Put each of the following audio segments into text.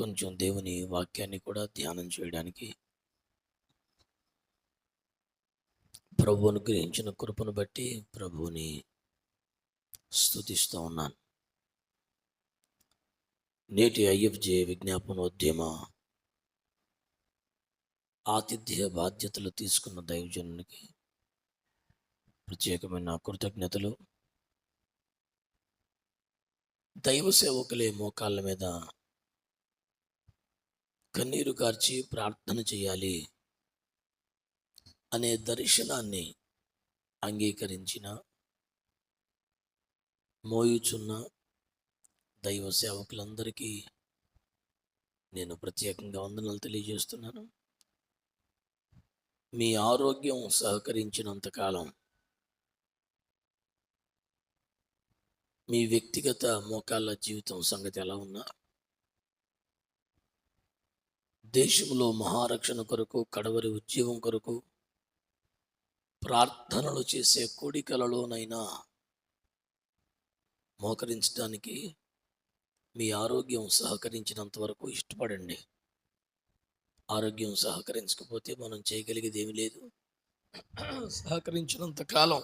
కొంచెం దేవుని వాక్యాన్ని కూడా ధ్యానం చేయడానికి ప్రభువును అనుగ్రహించిన కృపను బట్టి ప్రభువుని స్తుతిస్తూ ఉన్నాను. నేటి ఐఎఫ్జే విజ్ఞాపనోద్యమ ఆతిథ్య బాధ్యతలు తీసుకున్న దైవజనునికి ప్రత్యేకమైన కృతజ్ఞతలు. దైవ సేవకులే మోకాళ్ళ మీద కన్నీరు కార్చి ప్రార్థన చేయాలి అనే దర్శనాన్ని అంగీకరించిన మోయుచున్న దైవ సేవకులందరికీ నేను ప్రత్యేకంగా వందనాలు తెలియజేస్తున్నాను. మీ ఆరోగ్యం సహకరించినంతకాలం మీ వ్యక్తిగత మోకాళ్ళ జీవితం సంగతి ఎలా ఉన్నా, దేశంలో మహారక్షణ కొరకు, కడవరి ఉద్యోగం కొరకు ప్రార్థనలు చేసే కోడికలలోనైనా మోకరించడానికి మీ ఆరోగ్యం సహకరించినంత వరకు ఇష్టపడండి. ఆరోగ్యం సహకరించకపోతే మనం చేయగలిగేది ఏమీ లేదు. సహకరించినంత కాలం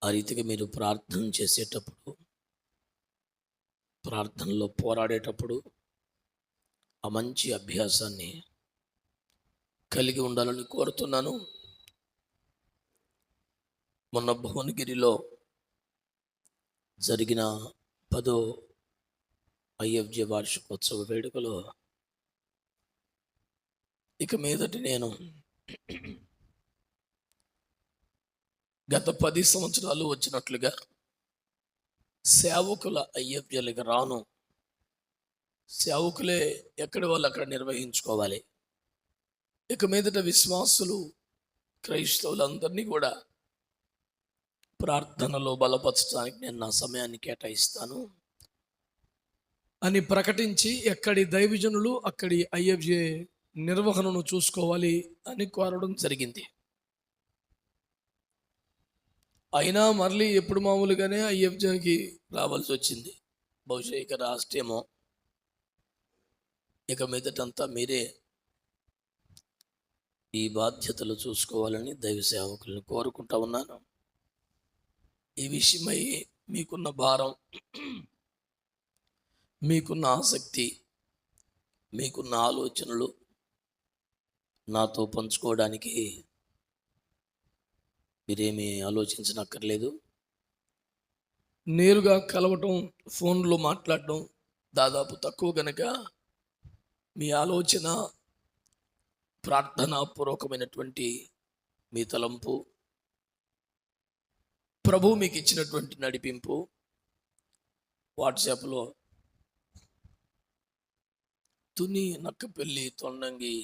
ఆ రీతిగా మీరు ప్రార్థన చేసేటప్పుడు, ప్రార్థనలో పోరాడేటప్పుడు ఆ మంచి అభ్యాసాన్ని కలిగి ఉండాలని కోరుతున్నాను. మొన్న భువనగిరిలో జరిగిన 10వ ఐఎఫ్జే వార్షికోత్సవ వేడుకలో ఇక మీదటి నేను గత 10 సంవత్సరాలు వచ్చినట్లుగా సేవకుల ఐఎఫ్జేలకు రాను. సేవకులే ఎక్కడి వాళ్ళు అక్కడ నిర్వహించుకోవాలి. ఇక మీదట విశ్వాసులు, క్రైస్తవులందరినీ కూడా ప్రార్థనలో బలపరచడానికి నేను నా సమయాన్ని కేటాయిస్తాను అని ప్రకటించి ఎక్కడి దైవజనులు అక్కడి ఐఎఫ్జే నిర్వహణను చూసుకోవాలి అని కోరడం జరిగింది. అయినా మళ్ళీ ఎప్పుడు మామూలుగానే ఐఎఫ్జేకి రావాల్సి వచ్చింది. బహుశా ఇక రాష్ట్రమో ఇక మీదటంతా మీరే ఈ బాధ్యతలు చూసుకోవాలని దైవ సేవకులను కోరుకుంటా ఉన్నాను. ఈ విషయమై మీకున్న భారం, మీకున్న ఆసక్తి, మీకున్న ఆలోచనలు నాతో పంచుకోవడానికి మీరేమీ ఆలోచించనక్కర్లేదు. నేరుగా కలవటం, ఫోన్లో మాట్లాడటం దాదాపు తక్కువ కనుక మీ ఆలోచన, ప్రార్థనాపూర్వకమైనటువంటి మీ తలంపు, ప్రభు మీకు ఇచ్చినటువంటి నడిపింపు వాట్సాప్లో తుని, నక్కపల్లి, తొండంగి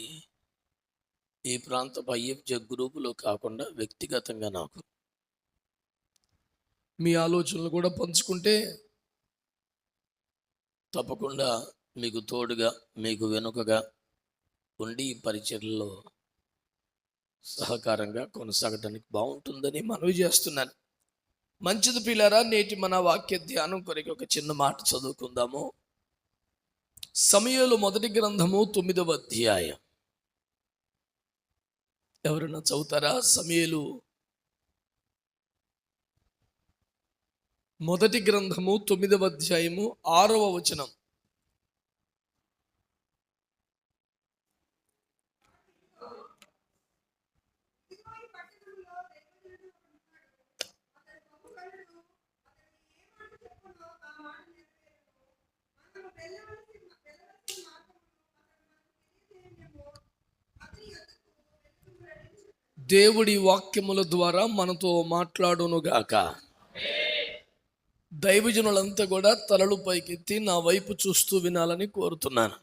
ఈ ప్రాంతపు ఐఎఫ్జే గ్రూపులో కాకుండా వ్యక్తిగతంగా నాకు మీ ఆలోచనలు కూడా పంచుకుంటే తప్పకుండా మీకు తోడుగా, మీకు వెనుకగా ఉండి ఈ పరిచర్యలో సహకారంగా కొనసాగడానికి బాగుంటుందని మనవి చేస్తున్నాను. మంచిది ప్రియులారా, నేటి మన వాక్య ధ్యానం కొరకు ఒక చిన్న మాట చదువుకుందాము. సమూయేలు మొదటి గ్రంథము 9వ అధ్యాయం. ఎవరైనా చదువుతారా? సమూయేలు మొదటి గ్రంథము 9వ అధ్యాయము 6వ వచనం. దేవుడి వాక్యముల ద్వారా మనతో మాట్లాడునుగాక. దైవజనులంతా కూడా తలలు పైకెత్తి నా వైపు చూస్తూ వినాలని కోరుతున్నాను.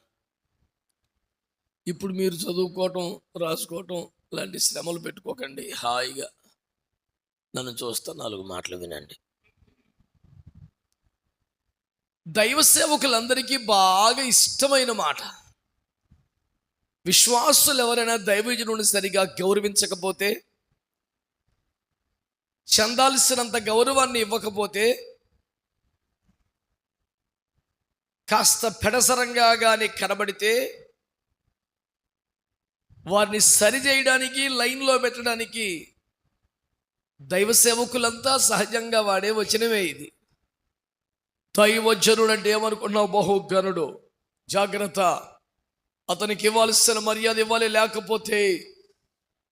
ఇప్పుడు మీరు చదువుకోవటం, రాసుకోవటం లాంటి శ్రమలు పెట్టుకోకండి. హాయిగా నన్ను చూస్తా 4 మాటలు వినండి. దైవ సేవకులందరికీ బాగా ఇష్టమైన మాట. విశ్వాసులు ఎవరైనా దైవజనుడిని సరిగా గౌరవించకపోతే, చెందాల్సినంత గౌరవాన్ని ఇవ్వకపోతే కాస్త పెడసరంగా కానీ కనబడితే వారిని సరిచేయడానికి, లైన్లో పెట్టడానికి దైవ సేవకులంతా సహజంగా వాడే వచనమే ఇది. దైవజనుడు అంటే ఏమనుకున్నావు? బహుఘనుడు, జాగ్రత్త, అతనికి ఇవ్వాల్సిన మర్యాద ఇవ్వాలి, లేకపోతే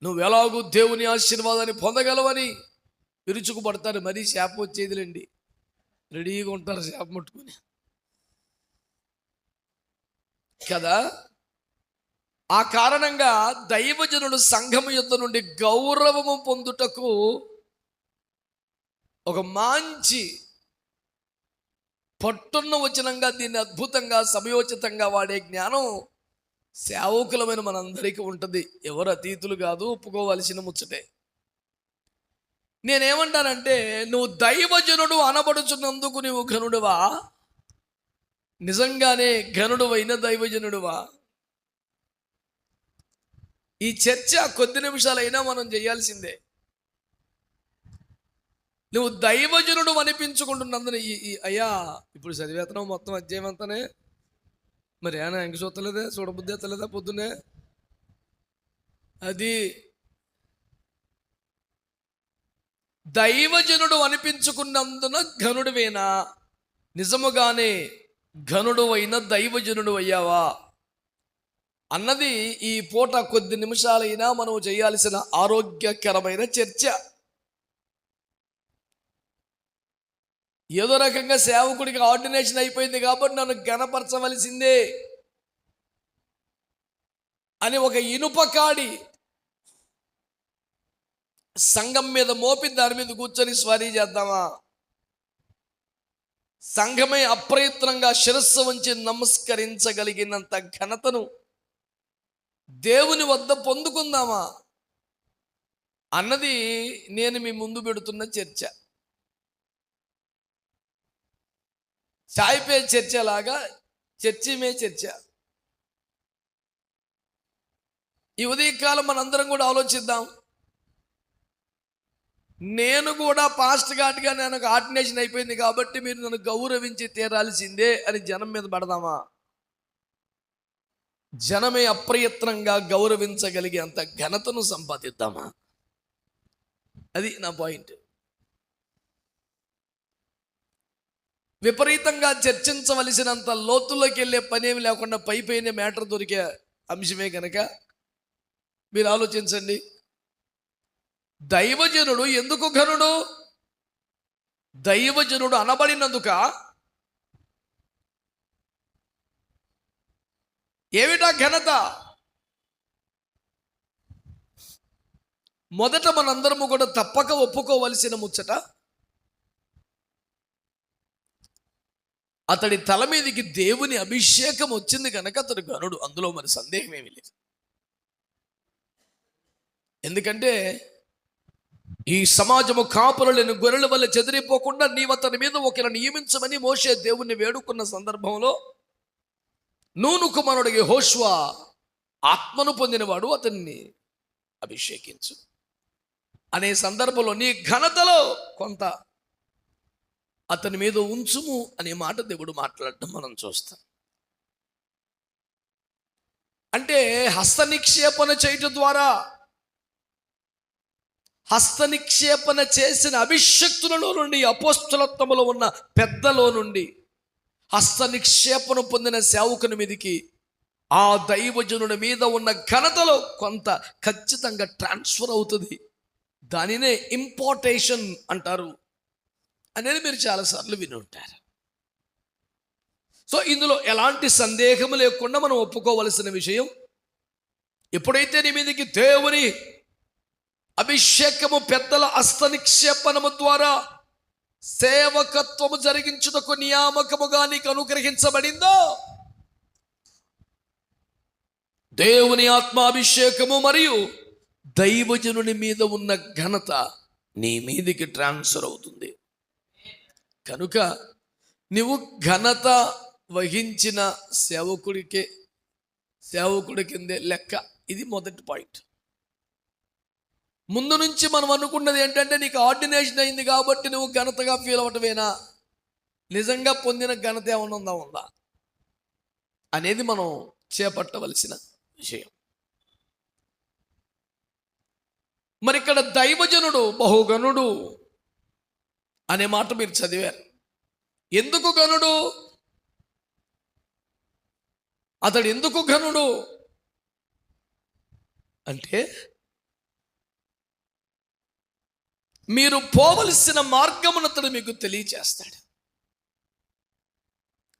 నువ్వు ఎలాగూ దేవుని ఆశీర్వాదాన్ని పొందగలవని విరుచుకుపడతారు. మరీ శాపం వచ్చేదిలేండి, రెడీగా ఉంటారు శాపం ముట్టుకుని కదా. ఆ కారణంగా దైవజనుడు సంఘము యొద్ద నుండి గౌరవము పొందుటకు ఒక మంచి పట్టున్న వచనంగా, దీన్ని అద్భుతంగా సమయోచితంగా వాడే జ్ఞానం సేవకులమైన మనందరికీ ఉంటుంది. ఎవరు అతీతులు కాదు, ఒప్పుకోవలసిన ముచ్చటే. నేనేమంటానంటే, నువ్వు దైవజనుడు అనబడుచున్నందుకు నువ్వు ఘనుడువా? నిజంగానే ఘనుడు అయిన దైవజనుడువా? ఈ చర్చ కొద్ది నిమిషాలైనా మనం చేయాల్సిందే. నువ్వు దైవజనుడు అనిపించుకుంటున్నందున అయ్యా ఇప్పుడు చదివేతనం మొత్తం అధ్యాయం అంతానే, మరి ఏనా ఇంక చూస్తలేదా, చూడబుద్ధి ఎత్తలేదా పొద్దునే? అది దైవజనుడు అనిపించుకున్నందున ఘనుడివేనా? నిజముగానే ఘనుడు అయిన దైవజనుడు అయ్యావా అన్నది ఈ పూట కొద్ది నిమిషాలైనా మనం చేయాల్సిన ఆరోగ్యకరమైన చర్చ. ఏదో రకంగా సేవకుడికి ఆర్డినేషన్ అయిపోయింది కాబట్టి నన్ను ఘనపరచవలసిందే అని ఒక ఇనుప కాడి సంఘం మీద మోపి దాని మీద కూర్చొని స్వారీ చేద్దామా? సంఘమే అప్రయత్నంగా శిరస్సు వంచి నమస్కరించగలిగినంత ఘనతను దేవుని వద్ద పొందుకుందామా అన్నది నేను మీ ముందు పెడుతున్న చర్చ. చాయ్ పే చర్చ లాగా చర్చి మే చర్చ. ఈ ఉదయకాలం మనందరం కూడా ఆలోచిద్దాం. నేను కూడా పాస్ట్ ఘాట్గా నాకు ఆర్డినేషన్ అయిపోయింది కాబట్టి మీరు నన్ను గౌరవించి తీరాల్సిందే అని జనం మీద పడదామా? జనమే అప్రయత్నంగా గౌరవించగలిగే అంత ఘనతను సంపాదిద్దామా? అది నా పాయింట్. విపరీతంగా చర్చించవలసినంత లోతుల్లోకి వెళ్ళే పనేమి లేకుండా పైన మ్యాటర్ దొరికే అంశమే కనుక మీరు ఆలోచించండి. దైవజనుడు ఎందుకు ఘనుడు? దైవజనుడు అనబడినందుక? ఏమిటా ఘనత? మొదట మనందరము కూడా తప్పక ఒప్పుకోవలసిన ముచ్చట, అతడి తల మీదకి దేవుని అభిషేకం వచ్చింది కనుక అతడు ఘనుడు. అందులో మరి సందేహం ఏమీ లేదు. ఎందుకంటే ఈ సమాజము కాపులు లేని గొర్రెల వల్ల చెదిరిపోకుండా నీవు అతని మీద ఒకరిని నియమించమని మోషే దేవుణ్ణి వేడుకున్న సందర్భంలో నూను కుమారుడు యెహోషువ ఆత్మను పొందినవాడు, అతన్ని అభిషేకించు అనే సందర్భంలో నీ ఘనతలో కొంత అతని మీద ఉంచుము అనే మాట దేవుడు మాట్లాడటం మనం చూస్తాం. అంటే హస్త నిక్షేపణ చేయటం ద్వారా, హస్త నిక్షేపణ చేసిన అభిషక్తులలో నుండి, అపోస్తలత్వములో ఉన్న పెద్దలో నుండి హస్త నిక్షేపణ పొందిన సేవకుని మీదకి ఆ దైవజనుడి మీద ఉన్న ఘనతలో కొంత ఖచ్చితంగా ట్రాన్స్ఫర్ అవుతుంది. దానినే ఇంపోర్టేషన్ అంటారు అనేది మీరు చాలాసార్లు విని ఉంటారు. సో ఇందులో ఎలాంటి సందేహం లేకుండా మనం ఒప్పుకోవలసిన విషయం, ఎప్పుడైతే నీ మీదకి దేవుని అభిషేకము పెద్దల హస్త నిక్షేపణము ద్వారా సేవకత్వము జరిగించుటకు నియామకముగా నీకు అనుగ్రహించబడిందో, దేవుని ఆత్మాభిషేకము మరియు దైవజనుని మీద ఉన్న ఘనత నీ మీదికి ట్రాన్స్ఫర్ అవుతుంది. కనుక నువ్వు ఘనత వహించిన సేవకుడి కిందే లెక్క. ఇది మొదటి పాయింట్. ముందు నుంచి మనం అనుకున్నది ఏంటంటే, నీకు ఆర్డినేషన్ అయింది కాబట్టి నువ్వు ఘనతగా ఫీల్ అవటమేనా? నిజంగా పొందిన ఘనత ఏమన్నా ఉందా? అనేది మనం చేపట్టవలసిన విషయం. మరి ఇక్కడ దైవజనుడు బహుగనుడు అనే మాట మీరు చదివారు. ఎందుకు గనుడు? అతడు ఎందుకు ఘనుడు అంటే, మీరు పోవలసిన మార్గమును అతడు మీకు తెలియచేస్తాడు.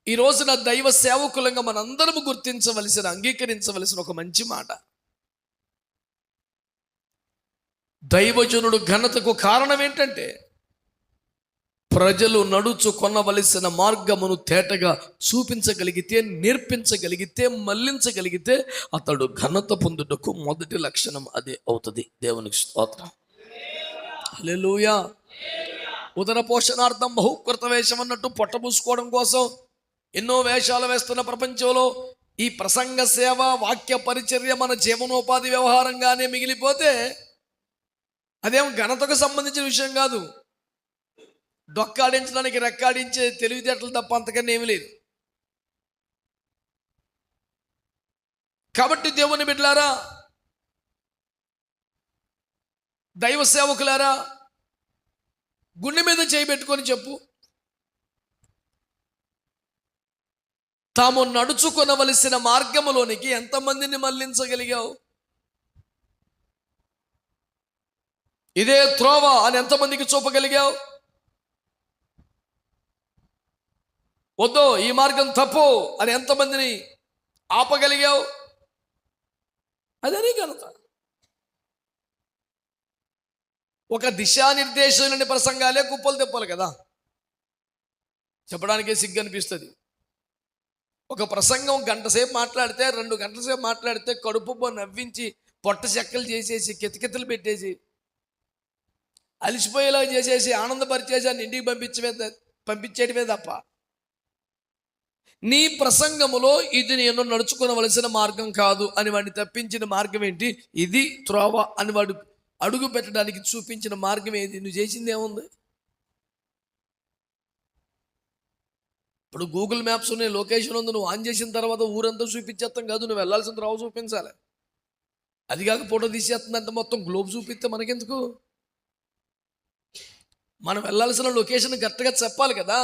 ఈ రోజున దైవ సేవకులంగా మనందరము గుర్తించవలసిన, అంగీకరించవలసిన ఒక మంచి మాట, దైవజనుడు ఘనతకు కారణం ఏంటంటే, ప్రజలు నడుచు కొనవలసిన మార్గమును తేటగా చూపించగలిగితే, నేర్పించగలిగితే, మళ్లించగలిగితే అతడు ఘనత పొందుటకు మొదటి లక్షణం అదే అవుతుంది. దేవునికి స్తోత్రం. హల్లెలూయా. ఉదర పోషణార్థం బహుకృత వేషం అన్నట్టు పొట్ట పూసుకోవడం కోసం ఎన్నో వేషాలు వేస్తున్న ప్రపంచంలో ఈ ప్రసంగ సేవ, వాక్య పరిచర్య మన జీవనోపాధి వ్యవహారంగానే మిగిలిపోతే అదేం ఘనతకు సంబంధించిన విషయం కాదు. డొక్కాడించడానికి రెక్కాడించే తెలివితేటలు తప్ప అంతకన్నా ఏమీ లేదు. కాబట్టి దేవుని బిడ్డలారా, దైవ సేవకులారా, గుండె మీద చేయి పెట్టుకొని చెప్పు, తాము నడుచుకొనవలసిన మార్గములోనికి ఎంతమందిని మళ్లించగలిగావు? ఇదే త్రోవ అని ఎంతమందికి చూపగలిగావు? వద్దు, ఈ మార్గం తప్పు అని ఎంతమందిని ఆపగలిగావు? అదే ఘనత. ఒక దిశానిర్దేశం ప్రసంగాలే కుప్పలు తెప్పాలి కదా, చెప్పడానికే సిగ్గు అనిపిస్తుంది. ఒక ప్రసంగం గంట సేపు మాట్లాడితే, 2 గంటల సేపు మాట్లాడితే కడుపు నవ్వించి పొట్ట చెక్కలు చేసేసి కితకితలు పెట్టేసి అలిసిపోయేలా చేసేసి ఆనందపరిచేసి అని ఇంటికి పంపించేయడమే తప్ప, నీ ప్రసంగములో ఇది నేను నడుచుకోవలసిన మార్గం కాదు అని వాడిని తప్పించిన మార్గం ఏంటి? ఇది త్రోవ అని వాడు అడుగు పెట్టడానికి చూపించిన మార్గం ఏది? నువ్వు చేసింది ఏముంది? ఇప్పుడు గూగుల్ మ్యాప్స్ ఉన్నాయి, లొకేషన్ ఉంది, నువ్వు ఆన్ చేసిన తర్వాత ఊరంతా చూపించేస్తాం కాదు, నువ్వు వెళ్ళాల్సిన త్రోవ చూపించాలి. అది కాక ఫోటో తీసేస్తుందంటే మొత్తం గ్లోబ్ చూపిస్తే మనకెందుకు? మనం వెళ్ళాల్సిన లొకేషన్ కరెక్ట్గా చెప్పాలి కదా.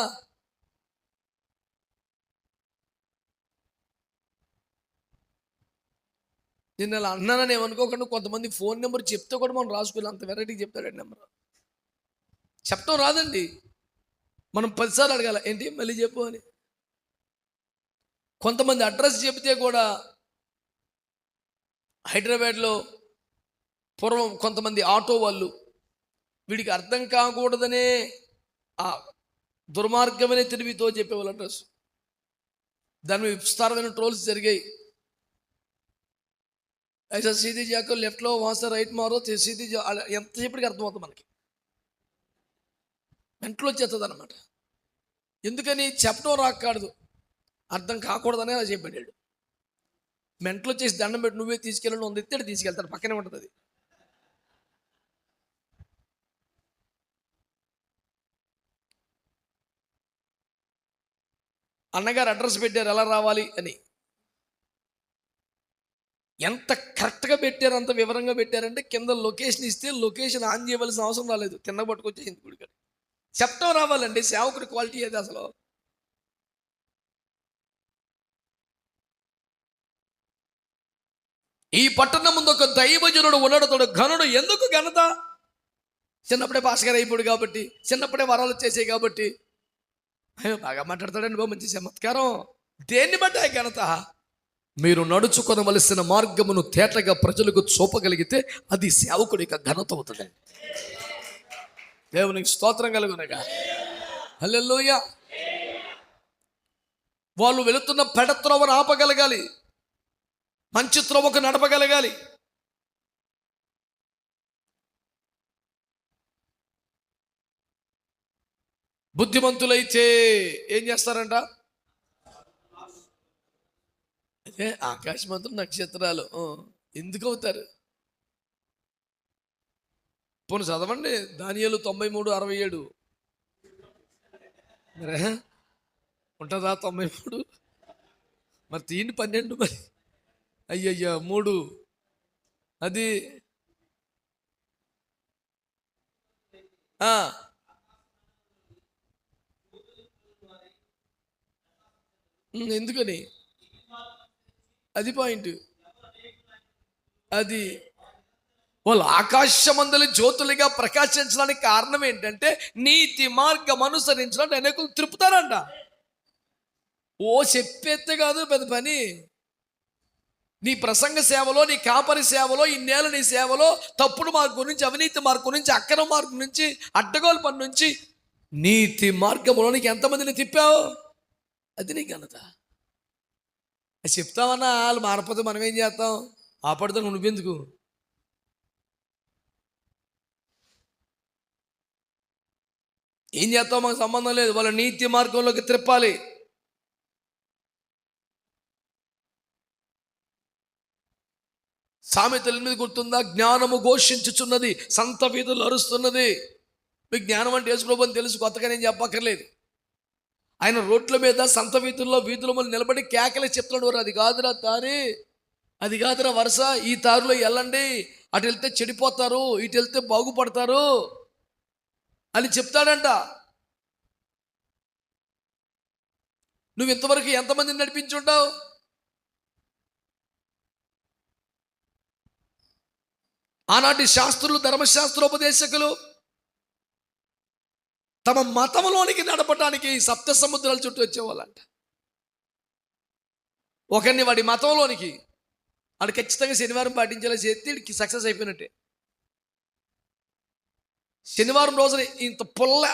నేను అలా అన్నానని ఏమనుకోకుండా, కొంతమంది ఫోన్ నెంబర్ చెప్తే కూడా మనం రాసుకుని అంత వెరైటీ చెప్తాడండి. నెంబర్ చెప్పడం రాదండి, మనం 10 సార్లు అడగాల, ఏంటి మళ్ళీ చెప్పు అని. కొంతమంది అడ్రస్ చెబితే కూడా, హైదరాబాద్లో పూర్వం కొంతమంది ఆటో వాళ్ళు వీడికి అర్థం కాకూడదనే ఆ దుర్మార్గమనే తెలివితో చెప్పేవాళ్ళు అడ్రస్. దాని విస్తారమైన ట్రోల్స్ జరిగాయి. ऐसा सीधी जाकर लेफ्ट लो, वहां से राइट मारो, सीधी ఎంతసేపటికి అర్థమవుతుంది మనకి, మెంట్లో వచ్చేస్తుంది అనమాట. ఎందుకని? చెప్పడం రాకూడదు, అర్థం కాకూడదనే అలా చెప్పాడు. మెంట్లో వచ్చేసి దండం పెట్టి నువ్వే తీసుకెళ్ళి ఉంది ఎత్తాడు, తీసుకెళ్తాడు, పక్కనే ఉంటుంది అది. అన్నగారు అడ్రస్ పెట్టారు ఎలా రావాలి అని. ఎంత కరెక్ట్గా పెట్టారు, అంత వివరంగా పెట్టారంటే కింద లొకేషన్ ఇస్తే లొకేషన్ ఆన్ చేయవలసిన అవసరం రాలేదు, కింద పట్టుకొచ్చేసింది గుడికి. చెప్పడం రావాలండి, సేవకుడి క్వాలిటీ ఏది అసలు. ఈ పట్టణం ముందు ఒక దైవజనుడు ఉన్నాడు, అతడు ఘనుడు. ఎందుకు ఘనత? చిన్నప్పుడే భాస్కర్ అయిపోడు కాబట్టి, చిన్నప్పుడే వరాలు వచ్చేసాయి కాబట్టి. బాగా మాట్లాడతాడండి బాబు, మంచి చమత్కారం. దేన్ని బట్టి ఘనత? మీరు నడుచుకొనవలసిన మార్గమును తేటగా ప్రజలకు చూపగలిగితే అది సేవకుడి యొక్క ఘనత అవుతుంది. దేవునికి స్తోత్రం కలుగునగా. హల్లెలూయా. వాళ్ళు వెళుతున్న పెడ త్రోవను ఆపగలగాలి, మంచి త్రోవకు నడపగలగాలి. బుద్ధిమంతులైతే ఏం చేస్తారంట? అదే ఆకాశమంతులు, నక్షత్రాలు ఎందుకు అవుతారు? పోనీ చదవండి, దానియేలు 93:67 ఉంటుందా? 93 మరి తీయండి 12 మరి. అయ్యయ్యో 3 అది ఆ, ఎందుకని? అది పాయింట్. అది వాళ్ళు ఆకాశమందలి జ్యోతులుగా ప్రకాశించడానికి కారణం ఏంటంటే నీతి మార్గం అనుసరించడానికి అనేకులు త్రిపుతారంట. ఓ చెప్పేస్తే కాదు పెద్ద పని. నీ ప్రసంగ సేవలో, నీ కాపరి సేవలో, ఇన్నేళ్ళ నీ సేవలో తప్పుడు మార్గం నుంచి, అవినీతి మార్గం నుంచి, అక్రమ మార్గం నుంచి, అడ్డగోలు పని నుంచి నీతి మార్గంలోనికి ఎంతమందిని తిప్పావు? అది నీ ఘనత. అది చెప్తామన్నా వాళ్ళు మారపోతే మనం ఏం చేస్తాం? ఆపడితే నువ్వెందుకు? ఏం చేస్తావు మాకు సంబంధం లేదు, వాళ్ళ నీతి మార్గంలోకి త్రిప్పాలి. సామెతల మీద గుర్తుందా? జ్ఞానము ఘోషించుచున్నది, సంత వీధులు అరుస్తున్నది. మీకు జ్ఞానం అంటే యేసు ప్రభువు అని తెలుసు, కొత్తగా నేను చెప్పక్కర్లేదు. ఆయన రోడ్ల మీద సంత వీధుల్లో వీధుల మీద నిలబడి కేకలే చెప్తున్నాడు, అది కాదురా దారి, అది కాదురా వరుస, ఈ దారిలో వెళ్ళండి, అటు వెళ్తే చెడిపోతారు, ఇటు వెళ్తే బాగుపడతారు అని చెప్తాడంట. నువ్వు ఇంతవరకు ఎంతమందిని నడిపించుంటావు? ఆనాటి శాస్త్రులు, ధర్మశాస్త్రోపదేశకులు తమ మతంలోనికి నడపడానికి సప్త సముద్రాల చుట్టూ వచ్చేవాళ్ళంట. ఒకరిని వాడి మతంలోనికి, వాడు ఖచ్చితంగా శనివారం పాటించేలా చేస్తే వీడికి సక్సెస్ అయిపోయినట్టే. శనివారం రోజున ఇంత పుల్ల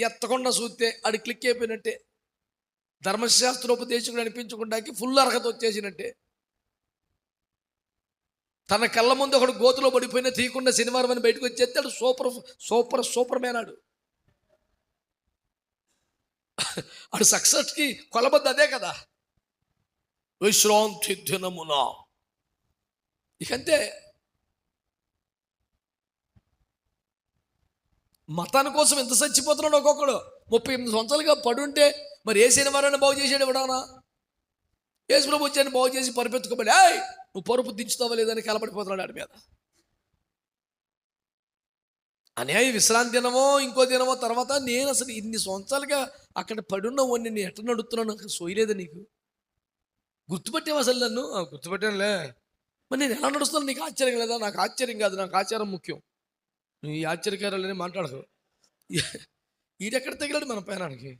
ఎత్తకుండా చూస్తే ఆడి క్లిక్ అయిపోయినట్టే. ధర్మశాస్త్రోపదేశకుడు అనిపించుకోవడానికి ఫుల్ అర్హత వచ్చేసినట్టే. తన కళ్ళ ముందు ఒకడు గోతులో పడిపోయినా తీయకుండా శనివారం అని బయటకు వచ్చేస్తే ఆడు సూపర్ సూపర్ సూపర్ మ్యాన్. ఆడు సక్సెస్కి కొలబద్ద అదే కదా, విశ్రాంతి దినమున. ఇకంతే. మతాని కోసం ఎంత చచ్చిపోతున్నాడు ఒక్కొక్కడు. 38 సంవత్సరాలుగా పడుంటే మరి ఏ శనివారాన్ని బాగు చేసాడు ఎవడానా? యేసు ప్రభు వచ్చాన్ని బాగు చేసి పరుపెత్తుకోబడి నువ్వు పరుపు దించుతావా లేదని కలపడిపోతున్నాడు ఆడి మీద. అన్యాయ విశ్రాంతి దినమో ఇంకో దినమో తర్వాత నేను అసలు ఇన్ని సంవత్సరాలుగా అక్కడ పడున్న వాడిని నేను ఎట్లా నడుస్తున్నాను నాకు సోయలేదు. నీకు గుర్తుపట్టావు అసలు నన్ను? గుర్తుపట్టానులే. మరి నేను ఎలా నడుస్తున్నాను నీకు ఆశ్చర్యం లేదా? నాకు ఆశ్చర్యం కాదు, నాకు ఆచారం ముఖ్యం. నువ్వు ఈ ఆశ్చర్యకారాలని మాట్లాడకు. ఈడెక్కడ తగిలాడు మన పైనానికి?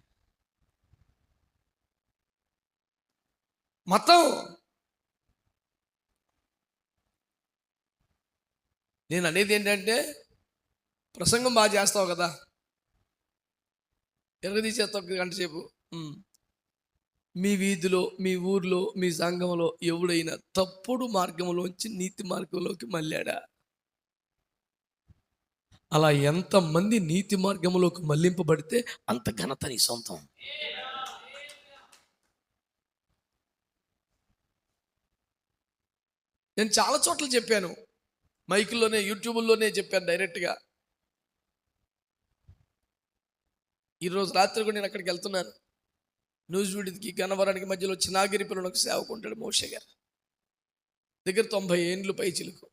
మతం. నేను అనేది ఏంటంటే, ప్రసంగం బాగా చేస్తావు కదా, ఎరగదీసేస్తావు ఒక గంట సేపు. మీ వీధిలో, మీ ఊర్లో, మీ సంఘంలో ఎవడైనా తప్పుడు మార్గంలోంచి నీతి మార్గంలోకి మళ్ళాడా? అలా ఎంతమంది నీతి మార్గంలోకి మళ్లింపబడితే అంత ఘనత నీ సొంతం. నేను చాలా చోట్ల చెప్పాను, మైకుల్లోనే, యూట్యూబ్లోనే చెప్పాను డైరెక్ట్గా. ఈరోజు రాత్రి కూడా నేను అక్కడికి వెళ్తున్నాను. న్యూజివీడ్కి గన్నవరానికి మధ్యలో చినాగిరిపల్లిలో ఒక సేవకుంటాడు మోషే గారు, దగ్గర 90 ఏండ్లు పై చిలుకు.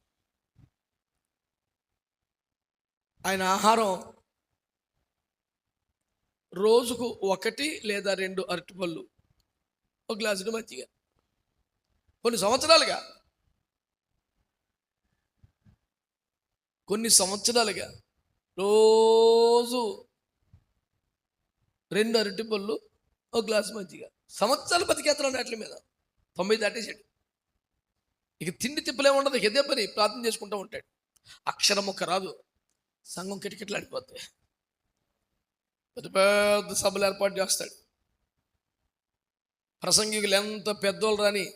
ఆయన ఆహారం రోజుకు 1 లేదా 2 అరటిపళ్ళు, ఒక గ్లాసుడు మజ్జిగ. కొన్ని సంవత్సరాలుగా రోజు 2 అరటిపళ్ళు, ఒక గ్లాసు మజ్జిగ. సంవత్సరాలు బతికేస్తున్నాడు వాటి మీద. 90 దాటేసాడు. ఇక తిండి తిప్పలే ఉండదు, ఇదే పని ప్రార్థన చేసుకుంటూ ఉంటాడు. అక్షరం ఒక్క రాదు, సంఘం కిటకిటలాడిపోతాయి. పెద్ద పెద్ద సభలు ఏర్పాటు చేస్తాడు. ప్రసంగికులు ఎంత పెద్దోళ్ళు రాని,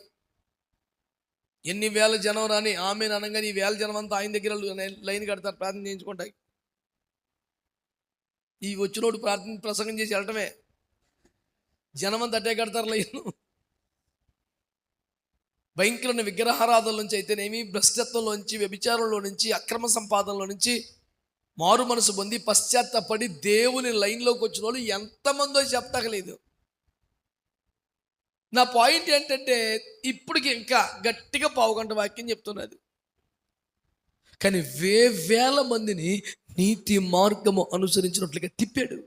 ఎన్ని వేల జనం రాని, ఆమె అనగానే ఈ వేల జనం అంతా ఆయన దగ్గర లైన్ కడతారు ప్రార్థన చేయించుకుంటాయి. ఈ వచ్చినోడు ప్రసంగం చేసి వెళ్ళటమే, జనం అంతా అట్టే కడతారు లైన్. భయంకరమైన విగ్రహారాధనల నుంచి అయితేనేమి, భ్రష్టత్వంలోంచి, వ్యభిచారంలో నుంచి, అక్రమ సంపాదనలో నుంచి మారు మనసు పొంది పశ్చాత్తపడి దేవుని లైన్లోకి వచ్చిన వాళ్ళు ఎంతమందో చెప్తాకలేదు. నా పాయింట్ ఏంటంటే ఇప్పటికి ఇంకా గట్టిగా పావుగంట వాక్యం చెప్తున్నది, కానీ వేల మందిని నీతి మార్గము అనుసరించినట్లుగా తిప్పాడు.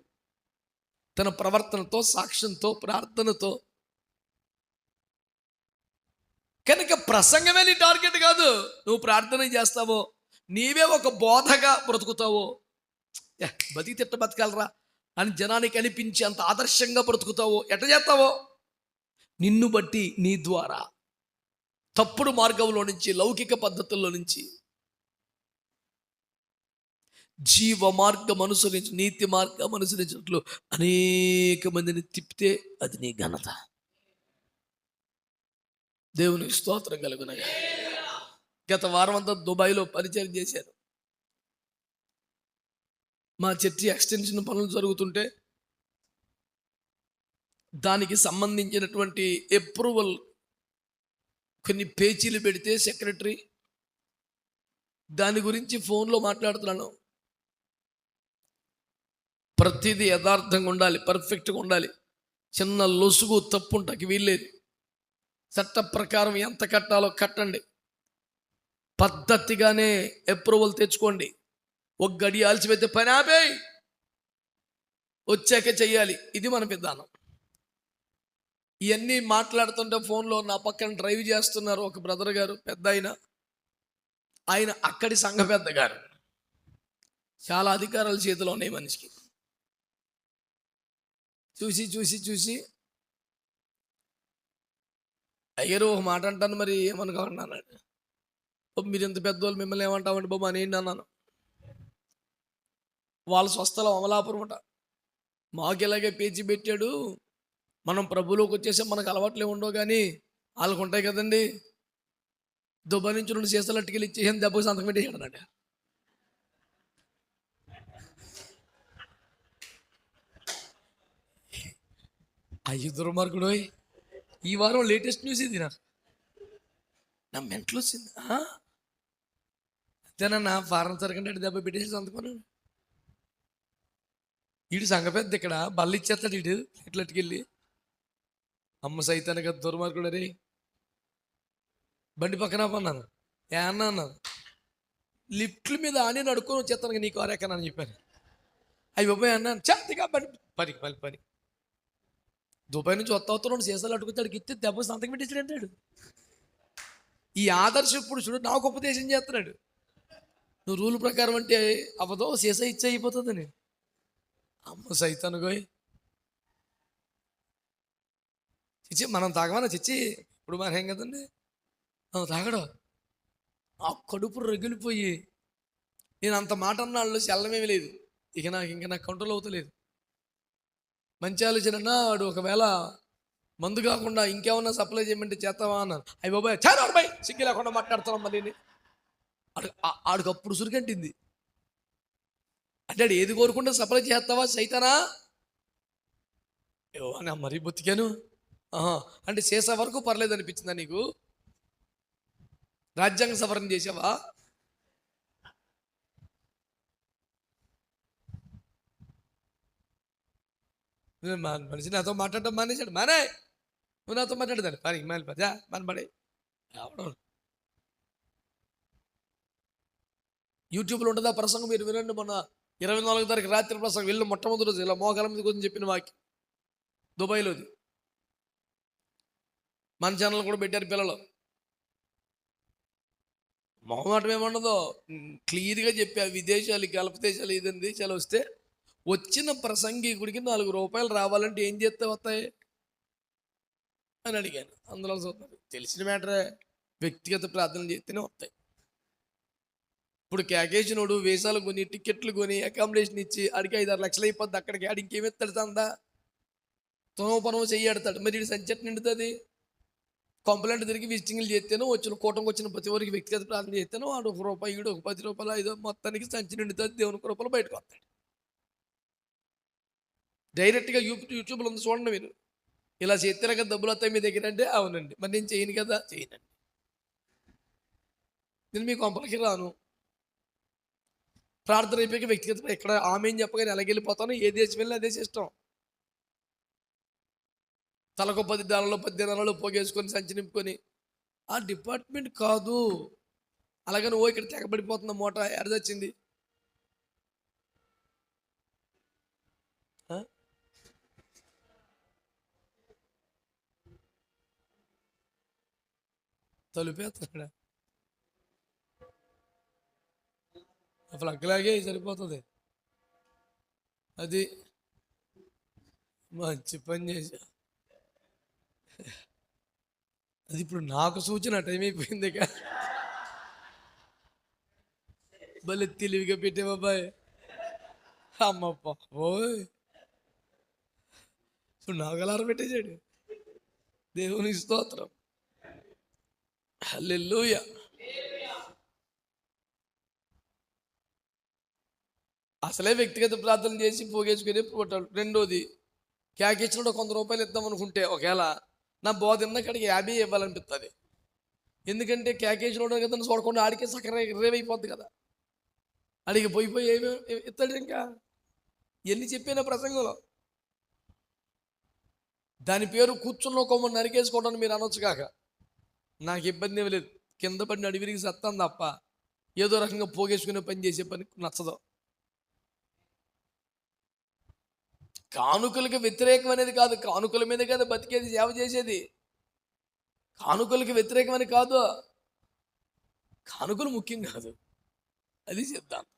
తన ప్రవర్తనతో, సాక్ష్యంతో, ప్రార్థనతో. కనుక ప్రసంగమే నీ టార్గెట్ కాదు. నువ్వు ప్రార్థన చేస్తావో, నీవే ఒక బోధగా బ్రతుకుతావో, బతికి తిట్ట బతకాలరా అని జనానికి అనిపించి అంత ఆదర్శంగా బ్రతుకుతావో, ఎట్ట చేస్తావో నిన్ను బట్టి, నీ ద్వారా తప్పుడు మార్గంలో నుంచి, లౌకిక పద్ధతుల్లో నుంచి జీవ మార్గం అనుసరించి, నీతి మార్గం అనుసరించినట్లు అనేక మందిని తిప్పితే అది నీ ఘనత. దేవునికి స్తోత్రం కలుగునగా. గత వారం అంతా దుబాయ్లో పరిచయం చేశాను. మా చర్చి ఎక్స్టెన్షన్ పనులు జరుగుతుంటే దానికి సంబంధించినటువంటి అప్రూవల్ కొన్ని పేచీలు పెడితే సెక్రటరీ దాని గురించి ఫోన్లో మాట్లాడుతున్నాను. ప్రతిదీ యథార్థంగా ఉండాలి, పర్ఫెక్ట్గా ఉండాలి. చిన్న లొసుగు తప్పు ఉంటాకి వీల్లేదు. చట్ట ప్రకారం ఎంత కట్టాలో కట్టండి, పద్ధతిగానే అప్రూవల్ తెచ్చుకోండి. ఒక గడి ఆల్చిపోతే పని ఆపేయి, వచ్చాక చెయ్యాలి. ఇది మన విధానం. ఇవన్నీ మాట్లాడుతుంటే ఫోన్లో నా పక్కన డ్రైవ్ చేస్తున్నారు ఒక బ్రదర్ గారు, పెద్ద ఆయన అక్కడి సంఘ పెద్ద గారు. చాలా అధికారాల చేతిలో ఉన్నాయి మనిషికి. చూసి చూసి చూసి అయ్యారు ఒక మాట అంటాను, మరి ఏమనుకోండి అన్నాడు. మీరు ఇంత పెద్దవాళ్ళు, మిమ్మల్ని ఏమంటామండి బాబు అని ఏంటి అన్నాను. వాళ్ళ స్వస్థలం అమలాపురం అట. మాకు ఇలాగే పేచి పెట్టాడు. మనం ప్రభులోకి వచ్చేసి మనకు అలవాట్లే ఉండవు, కానీ వాళ్ళకు ఉంటాయి కదండి. దుబాయ్ నుంచి 2 సీసాలు అట్టుకెళ్ళి ఇచ్చేసి దెబ్బకి సంతకం పెట్టేసాడు అన్నట్టు. అయ్యి దుర్మార్గుడు. ఈ వారం లేటెస్ట్ న్యూస్ ఇది. నా మెంటల్ వచ్చింది. అంతేనన్నా ఫారెన్ సరికంటే దెబ్బ పెట్టేసి సంతకం. వీడు సంఘ పెద్ద ఇక్కడ బల్ల ఇచ్చేస్తాడు. వీడు ఇట్లట్టుకెళ్ళి అమ్మ సైతానికి దుర్మార్గుడు. రే బండి పక్కన పన్నాను, ఏ అన్నా అన్నాను. లిఫ్ట్ల మీద ఆని నడుకొని వచ్చేస్తాను నీ కారు ఎక్కనని చెప్పాను. అవి బాబాయ్ అన్నాను, చేతిగా బండి పని దుబాయ్ నుంచి వస్తా 2 సీసాలు అడుగుతాడికి ఇస్తే దెబ్బ సంతకం పెట్టేసాడు అంటాడు. ఈ ఆదర్శం ఇప్పుడు చూడు నాకు ఉపదేశం చేస్తున్నాడు. నువ్వు రూల్ ప్రకారం అంటే అవ్వదో, సీసా ఇచ్చే అయిపోతుందని. అమ్మ సైతానుగోయ్. చిచ్చి మనం తాగమన్నా చిచ్చి, ఇప్పుడు మన ఏం కదండి తాగడం. ఆ కడుపు రగిలిపోయి నేను అంత మాట అన్నాళ్ళు చల్లమేమి లేదు. ఇక నాకు కంట్రోల్ అవుతలేదు. మంచి ఆలోచన. వాడు ఒకవేళ మందు కాకుండా ఇంకేమన్నా సప్లై చేయమంటే చేస్తావా అన్నారు. అయ్యి బాబాయ్ చాలా బాయ్ సిగ్గు లేకుండా మాట్లాడుతున్నాం మళ్ళీ. ఆడికి అప్పుడు సురికంటింది. అంటే ఏది కోరుకుంటే సప్లై చేస్తావా సైతానా? ఏవో నా మరీ బతికాను. అంటే చేసే వరకు పర్లేదు అనిపించిందా నీకు? రాజ్యాంగ సవరణ చేసావా? మనిషి నాతో మాట్లాడటం మానేశాడు. మానే నువ్వు నాతో మాట్లాడదాన్ని పని మాని పదా మన పడే అవడం. యూట్యూబ్లో ఉంటుందా ప్రసంగం, మీరు వినండి. మొన్న 24 తారీఖు రాత్రి ప్రసంగం వెళ్ళి మొట్టమొదటి రోజు ఇలా మోకాల మీద గురించి చెప్పిన వాక్యం దుబాయ్లోది. మన ఛానల్ కూడా పెట్టారు పిల్లలు. మొహమాటం ఏమన్నదో క్లియర్గా చెప్పా. విదేశాలు, గల్ఫ్ దేశాలు, ఏదైనా దేశాలు వస్తే వచ్చిన ప్రసంగికుడికి 4 రూపాయలు రావాలంటే ఏం చేస్తే వస్తాయి అని అడిగాను. అందులో చూస్తున్నారు తెలిసిన మ్యాటరే, వ్యక్తిగత ప్రార్థన చేస్తేనే వస్తాయి. ఇప్పుడు కేకేసినోడు వేసాలు కొని, టికెట్లు కొని, అకామిడేషన్ ఇచ్చి ఆడికి 5-6 లక్షలు అయిపోద్ది. అక్కడికి ఆడికి ఇంకేమెత్తాడు తందా? తొనవ చెయ్యాడతాడు. మరి ఇది సంచట్ నిండుతుంది. కంప్లైంట్ తిరిగి విజిటింగ్లు చేస్తేనో, కూటమికి వచ్చిన ప్రతి ఒక్కరికి వ్యక్తిగత ప్రార్థన చేస్తేనో వాడు 1 రూపాయి, ఈడు 10 రూపాయలు, 5 మొత్తానికి సంచి నిండుతుంది. దేవుని కృపలో బయటకు వస్తాడు. డైరెక్ట్గా యూట్యూబ్లో ఉంది చూడండి. మీరు ఇలా చేస్తేనే కదా డబ్బులు వస్తాయి మీ దగ్గర అంటే అవునండి. మరి నేను చేయను కదా, చేయనండి. నేను మీ కొంపలకి రాను. ప్రార్థన అయిపోయాక వ్యక్తిగత ఎక్కడ ఆమె చెప్పగానే ఎలాగెళ్ళిపోతాను. ఏ దేశం వెళ్ళినా అదే ఇష్టం. తలకు 10 డాలర్లు 10 పోగేసుకొని సంచి నింపుకొని ఆ డిపార్ట్మెంట్ కాదు. అలాగని ఇక్కడ తెగబడిపోతున్న మూట ఎడదొచ్చింది. తలుపేస్తున్నాడా? ఫ్లగ్లాగే సరిపోతుంది. అది మంచి పని చేశా. అది ఇప్పుడు నాకు సూచన టైం అయిపోయింది. భలే తెలివిగా పెట్టాబాయ్. అమ్మప్ప ఓయ్, ఇప్పుడు నాకు అలారం పెట్టేశాడు. దేవుని స్తోత్రం. హల్లెలూయా. అసలే వ్యక్తిగత ప్రార్థన చేసి పోగేసుకుని పోతాడు. రెండోది, క్యాకిచ్చినప్పుడు 100 రూపాయలు ఇద్దాం అనుకుంటే ఒకవేళ నా బోధ కాడికి 50 ఇవ్వాలనిపిస్తుంది. ఎందుకంటే క్యాకేజ్లో కదా చూడకుండా ఆడికే సకర రేవైపోద్ది కదా. అడిగి పోయి ఏమి ఇస్తాడు? ఇంకా ఎన్ని చెప్పిన ప్రసంగంలో దాని పేరు కూర్చున్న కొమ్మని నరికేసుకోవడానికి మీరు అనొచ్చు కాక, నాకు ఇబ్బంది ఏమి లేదు. కింద పడిన అడివిరికి సత్తాను తప్ప ఏదో రకంగా పోగేసుకునే పని చేసే పని నచ్చదు. కానుకలకు వ్యతిరేకం అనేది కాదు, కానుకల మీద కదా బతికేది, సేవ చేసేది. కానుకలకు వ్యతిరేకమని కాదు, కానుకలు ముఖ్యం కాదు. అది సిద్ధాంతం.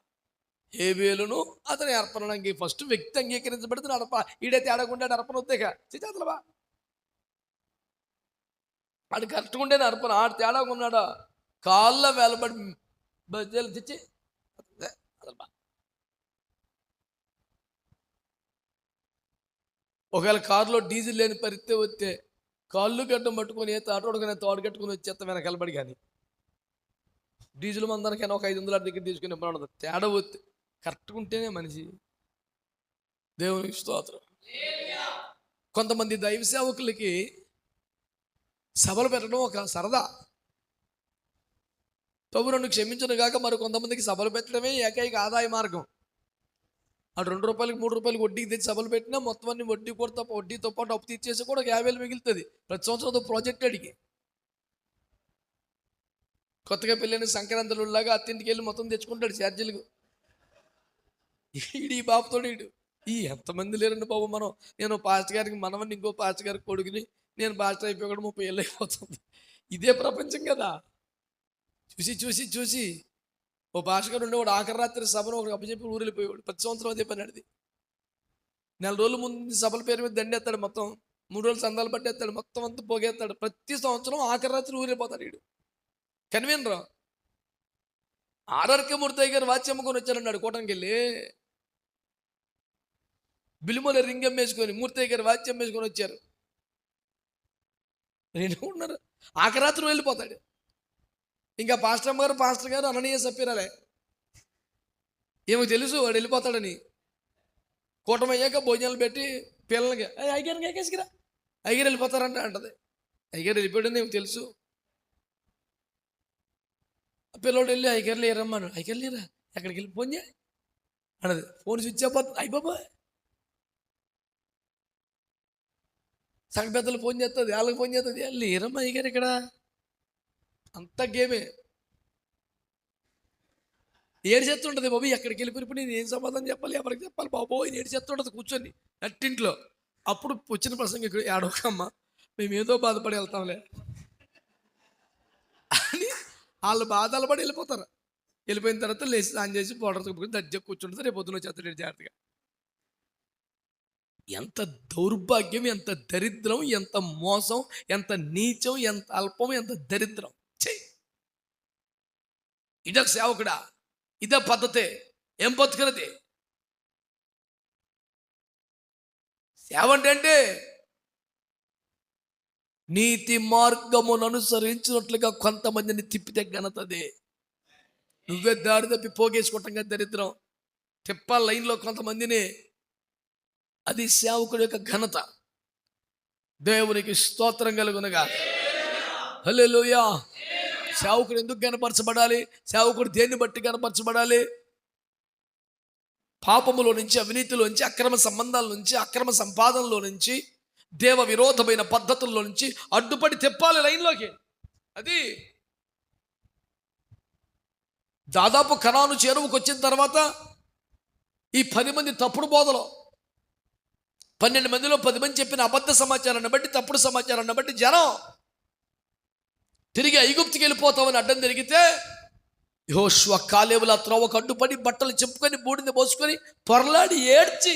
హేబేలును అతని అర్పణ ఫస్ట్ వ్యక్తి అంగీకరించబడితే అడప ఈడైతే అడగకుండా అర్పణ వద్దేగా చేతలవా. ఆడు కరెక్ట్గా అర్పణ, ఆడు తేడా ఉన్నాడా కాళ్ళ వేలబడి బజ్జలు తెచ్చి ఒకవేళ కారులో డీజిల్ లేని పరిస్థితి వస్తే కాళ్ళు గడ్డం పట్టుకొని తాటోడుకునే తోడు కట్టుకుని వచ్చేస్తా వెనకాలబడి. కానీ డీజిల్ మందరికైనా ఒక 500 దగ్గర తీసుకుని ఉండదు. తేడా వస్తే కరెక్ట్గా ఉంటేనే మనిషి. దేవునికి స్తోత్రం. కొంతమంది దైవ సేవకులకి సభలు పెట్టడం ఒక సరదా. ప్రభు నన్ను క్షమించను కాక మరి కొంతమందికి సభలు పెట్టడమే ఏకైక ఆదాయ మార్గం. అటు 2 రూపాయలకి 3 రూపాయలకి వడ్డీకి తెచ్చి సభలు పెట్టినా మొత్తం అన్ని వడ్డీతో పాటు అప్పు తీర్చేసి కూడా 50,000 మిగులుతుంది ప్రతి సంవత్సరం ప్రాజెక్ట్ అడిగి. కొత్తగా పెళ్ళైన సంక్రాంతులాగా అత్తింటికి వెళ్ళి మొత్తం తెచ్చుకుంటాడు ఛార్జీలకు. ఈ బాబుతోడు ఎంతమంది లేరండి బాబు. నేను పాస్టర్ గారికి మనవని, ఇంకో పాస్టర్ గారికి కొడుకుని, నేను పాస్టర్ అయిపోయి 30 ఏళ్ళు అయిపోతుంది. ఇదే ప్రపంచం కదా. చూసి చూసి చూసి ఓ పాస్టర్ గారు ఉండేవాడు, ఆఖరి రాత్రి సభను ఒకటి అప్పచెప్పి ఊరు వెళ్ళిపోయేవాడు. ప్రతి సంవత్సరం అదే పని అడిది. 4 రోజుల ముందు సభల పేరు మీద దండేస్తాడు, మొత్తం 3 రోజులు సందాలు పట్టేస్తాడు, మొత్తం అంతా పోగేస్తాడు. ప్రతి సంవత్సరం ఆఖరి రాత్రి ఊరిపోతాడు. వీడు కన్వీనరా 6 మూర్తయ్య గారు వాచ్యం అమ్ముకొని వచ్చారన్నాడు. కోటానికి వెళ్ళి బిల్లుమల రింగ్ అమ్మేసుకొని మూర్తయ్య గారు వాచ్యం అమ్మేసుకొని వచ్చారు. ఉన్నారు. ఆఖరి రాత్రి వెళ్ళిపోతాడు. ఇంకా పాస్టర్ గారు అననీయ సప్పిరాలే, ఏమో తెలుసు వాడు వెళ్ళిపోతాడని. కూటమయ్యాక భోజనాలు పెట్టి పిల్లలకి అయ్యగారికి ఎక్కేసిరా, అయ్యగారు వెళ్ళిపోతారంట అంటది. అయ్యగారు వెళ్ళిపోయాడని ఏమో తెలుసు. పిల్లోడు వెళ్ళి అయ్యగారు లేరమ్మాను. అయ్యగారు లేరా, ఎక్కడికి వెళ్ళి ఫోన్ చేయ అన్నది. ఫోన్ స్విచ్ ఆఫ్ అవుతుంది. అయిపోబా సంఘ పెద్దలు ఫోన్ చేస్తుంది, వాళ్ళకి ఫోన్ చేస్తుంది. లేరమ్మా అయ్యగారు ఇక్కడ. అంత గేమే ఏడు చేస్తుంటుంది. బాబు ఎక్కడికి వెళ్ళిపోయినప్పుడు నేను ఏం సమాధానం చెప్పాలి, ఎవరికి చెప్పాలి బాబు ఏడు చేస్తుంటుంది కూర్చొని నట్టింట్లో. అప్పుడు వచ్చిన ప్రసంగం ఇక్కడ ఏడవకమ్మా, మేము ఏదో బాధపడి వెళ్తాంలే అని వాళ్ళు బాధలు పడి వెళ్ళిపోతారు. వెళ్ళిపోయిన తర్వాత లేచి ఆన్ చేసి పౌడర్ తప్పుకొని దర్జా కూర్చుంటుంది. రేపు పొద్దున వచ్చేస్తాడు జాగ్రత్తగా. ఎంత దౌర్భాగ్యం, ఎంత దరిద్రం, ఎంత మోసం, ఎంత నీచం, ఎంత అల్పం, ఎంత దరిద్రం. ఇదొక సేవకుడా? ఇదే పద్ధతే? ఏం బతుకున్నది సేవ అంటే? నీతి మార్గమును అనుసరించినట్లుగా కొంతమందిని తిప్పితే ఘనతదే. నువ్వే దారి తప్పి పోగేసుకోవటంగా దరిద్రం. తిప్పాల లైన్లో కొంతమందిని, అది సేవకుడి యొక్క ఘనత. దేవునికి స్తోత్రం కలుగునగా. హల్లెలూయా. సేవకుడు ఎందుకు కనపరచబడాలి? సేవకుడు దేన్ని బట్టి కనపరచబడాలి? పాపములో నుంచి, అవినీతిలో నుంచి, అక్రమ సంబంధాల నుంచి, అక్రమ సంపాదనలో నుంచి, దేవ విరోధమైన పద్ధతుల్లో నుంచి అడ్డుపడి తెప్పాలి లైన్లోకి. అది దాదాపు కనాను చేరువుకు వచ్చిన తర్వాత ఈ 10 మంది తప్పుడు బోధలో 12 మందిలో 10 మంది చెప్పిన అబద్ధ సమాచారాన్ని బట్టి, తప్పుడు సమాచారాన్ని బట్టి జనం తిరిగి ఐగుప్తుకి వెళ్ళిపోతామని అడ్డం తిరిగితే యెహోషువ కాలేబుల త్రోవకు అడ్డుపడి బట్టలు చెప్పుకొని బూడిద పోసుకొని పొరలాడి ఏడ్చి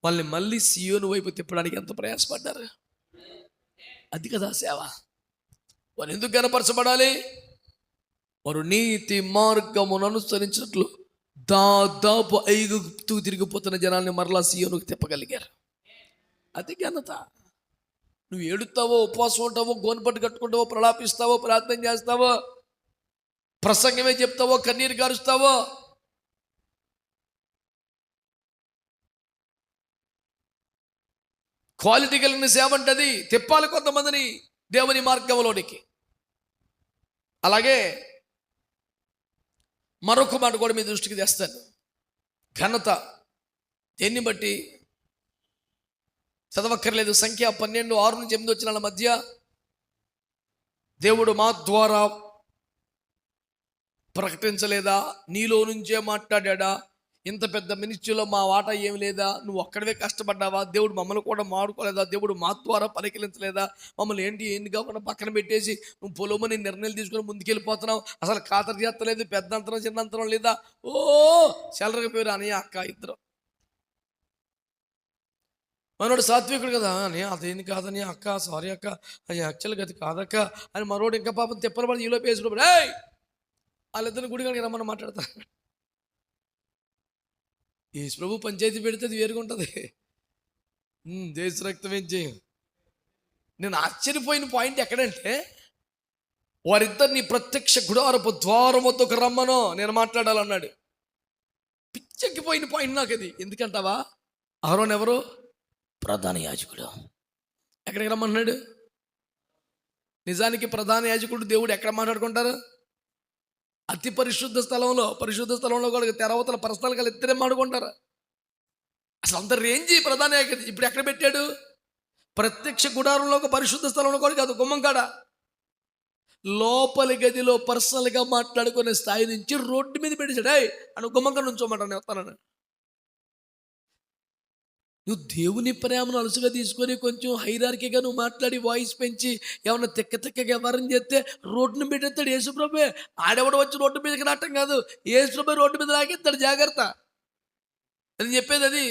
వాళ్ళని మళ్ళీ సీయోను వైపు తిప్పడానికి ఎంత ప్రయాసపడ్డారు. అది కదా సేవ. వారు ఎందుకు కనపరచబడాలి? వారు నీతి మార్గమును అనుసరించినట్లు దాదాపు ఐగుప్తుకు తిరిగిపోతున్న జనాల్ని మరలా సీయోనుకు తిప్పగలిగారు. అది ఘనత. నువ్వు ఏడుతావో, ఉపవాసం ఉంటావో, గోనపట్టు కట్టుకుంటావో, ప్రలాపిస్తావో, ప్రార్థన చేస్తావో, ప్రసంగమే చెప్తావో, కన్నీరు గారుస్తావో, క్వాలిటీ కలిగిన సేవ అంటది. తిప్పాలి కొంతమందిని దేవుని మార్గంలోనికి. అలాగే మరొక మాట కూడా మీ దృష్టికి తెస్తాను. ఘనత దేన్ని బట్టి చదవక్కర్లేదు. సంఖ్య 12:6-8 మధ్య దేవుడు మా ద్వారా ప్రకటించలేదా? నీలో నుంచే మాట్లాడా? ఇంత పెద్ద మినిస్ట్రీలో మా వాటా ఏమి లేదా? నువ్వు ఒక్కడవే కష్టపడ్డావా? దేవుడు మమ్మల్ని కూడా మాడుకోలేదా? దేవుడు మా ద్వారా పరికలించలేదా? మమ్మల్ని ఏంటి కాకుండా పక్కన పెట్టేసి నువ్వు పొలమని నిర్ణయాలు తీసుకుని ముందుకెళ్ళిపోతున్నావు. అసలు ఖాతరు చేస్తలేదు, పెద్ద అంతరం చిన్న అంతరం లేదా? ఓ సెలరగా పేరు అని అక్క ఇద్దరు. మనోడు సాత్వికుడు కదా అని అదేంటి కాదని, అక్క సారీ అక్క, అది యాక్చువల్గా అది కాదక్క అని. మరోడు ఇంకా పాపం తిప్పలబడి ఈలో పేసినప్పుడు వాళ్ళిద్దరిని గుడిగానికి రమ్మని మాట్లాడతారు. ఈ ప్రభు పంచాయతీ పెడితే అది వేరుగా ఉంటుంది. దేశ రక్తం ఏం చేయం. నేను ఆశ్చర్యపోయిన పాయింట్ ఎక్కడంటే, వారిద్దరిని ప్రత్యక్ష గుడారపు ద్వారం వద్దకు రమ్మనో నేను మాట్లాడాలన్నాడు. పిచ్చెక్కిపోయిన పాయింట్ నాకు అది. ఎందుకంటావా? అహరోన్ ఎవరు? ప్రధాన యాజకుడు. ఎక్కడికి రమ్మన్నాడు? నిజానికి ప్రధాన యాజకుడు దేవుడు ఎక్కడ మాట్లాడుకుంటారు? అతి పరిశుద్ధ స్థలంలో. పరిశుద్ధ స్థలంలో కూడా తెరవతల పర్సనల్ గా ఇద్దరే మాడుకుంటారు. అసలు అంత రేంజ్ ప్రధాన యాజకుడు. ఇప్పుడు ఎక్కడ పెట్టాడు? ప్రత్యక్ష గుడారంలో ఒక పరిశుద్ధ స్థలంలో కూడా కాదు, గుమ్మం కాడ లోపలి గదిలో పర్సనల్గా మాట్లాడుకునే స్థాయి నుంచి రోడ్డు మీద పెట్టేశాడు. అని గుమ్మం కాడ నుంచోమాట నేను వస్తానని. నువ్వు దేవుని ప్రేమను అలుసుగా తీసుకొని కొంచెం హైరార్కీగా నువ్వు మాట్లాడి వాయిస్ పెంచి ఏమన్నా తిక్కగా వ్యవహారం చేస్తే రోడ్డును పెట్టేస్తాడు యేసుప్రభే. ఆడెవడ వచ్చి రోడ్డు మీదకి రావటం కాదు, యేసుప్రభే రోడ్డు మీద రాకేస్తాడు. జాగ్రత్త అని చెప్పేది. అది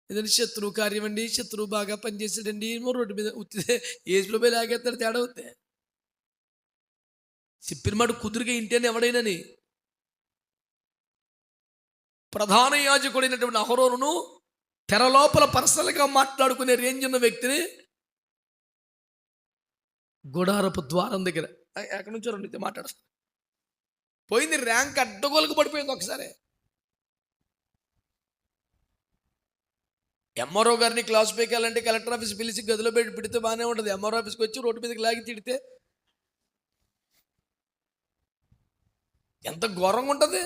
ఏదంటే శత్రువు కార్యం అండి, శత్రువు బాగా పనిచేసాడండి, రోడ్డు మీద ఉత్తితే యేసుప్రభే లాగేస్తాడు. తేడా అవుతే చెప్పిన మాట కుదురుగా ఇంటేనే ఎవడైనాని. ప్రధాన యాజకుడైనటువంటి అహరోనును తెర లోపల పర్సనల్గా మాట్లాడుకునే రేంజ్ ఉన్న వ్యక్తిని గుడారపు ద్వారం దగ్గర ఎక్కడి నుంచో రెండు మాట్లాడతారు. పోయింది, ర్యాంక్ అడ్డగోలకు పడిపోయింది ఒకసారి. ఎంఆర్ఓ గారిని క్లాస్ పైకి వెళ్ళాలంటే కలెక్టర్ ఆఫీస్ పిలిచి గదిలో పెడితే బాగానే ఉంటుంది. ఎంఆర్ఓ ఆఫీస్కి వచ్చి రోడ్డు మీదకి లాగి తిడితే ఎంత ఘోరంగా ఉంటుంది.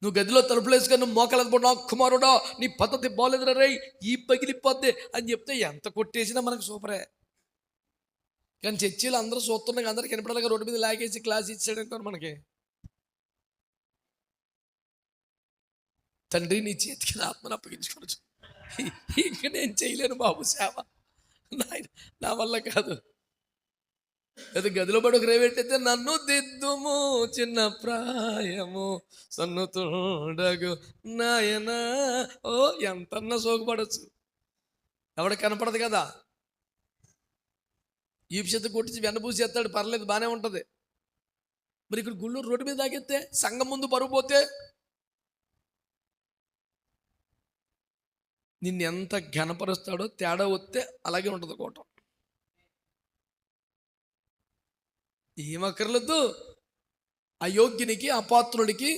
నువ్వు గదిలో తలుపులు వేసుకొని నువ్వు మోకాలు నా కుమారుడా నీ పద్ధతి బాగోలేదురా రే, ఈ పగిలిపోద్ది అని చెప్తే ఎంత కొట్టేసినా మనకు సూపరే. కానీ చర్చీలు అందరూ చూస్తున్నాం, అందరికి కనపడాలిగా రోడ్డు మీద లాగేసి క్లాస్ ఇచ్చాడంటారు మనకి. తండ్రి నీ చేతికి ఆత్మను అప్పగించుకోవచ్చు. ఇంక నేను చేయలేను బాబు సేవ, నా వల్ల కాదు. అది గదిలో పడి ఒక రేవెట్టయితే నన్ను దిద్దుము చిన్న ప్రాయము సన్నుతుండగు నాయనా. ఓ ఎంతన్నా సోకుపడచ్చు, ఎవడ కనపడదు కదా. ఈప్షత కొట్టించి వెన్నపూసి ఎత్తాడు, పర్లేదు బాగానే ఉంటుంది. మరి ఇక్కడ గుళ్ళూరు రోడ్డు మీద తాగెత్తే, సంఘం ముందు పరుగు పోతే నిన్ను ఎంత ఘనపరుస్తాడో. తేడా వస్తే అలాగే ఉంటుంది కోటం. ఏమక్కర్లేదు, అయోగ్యునికి అపాత్రుడికి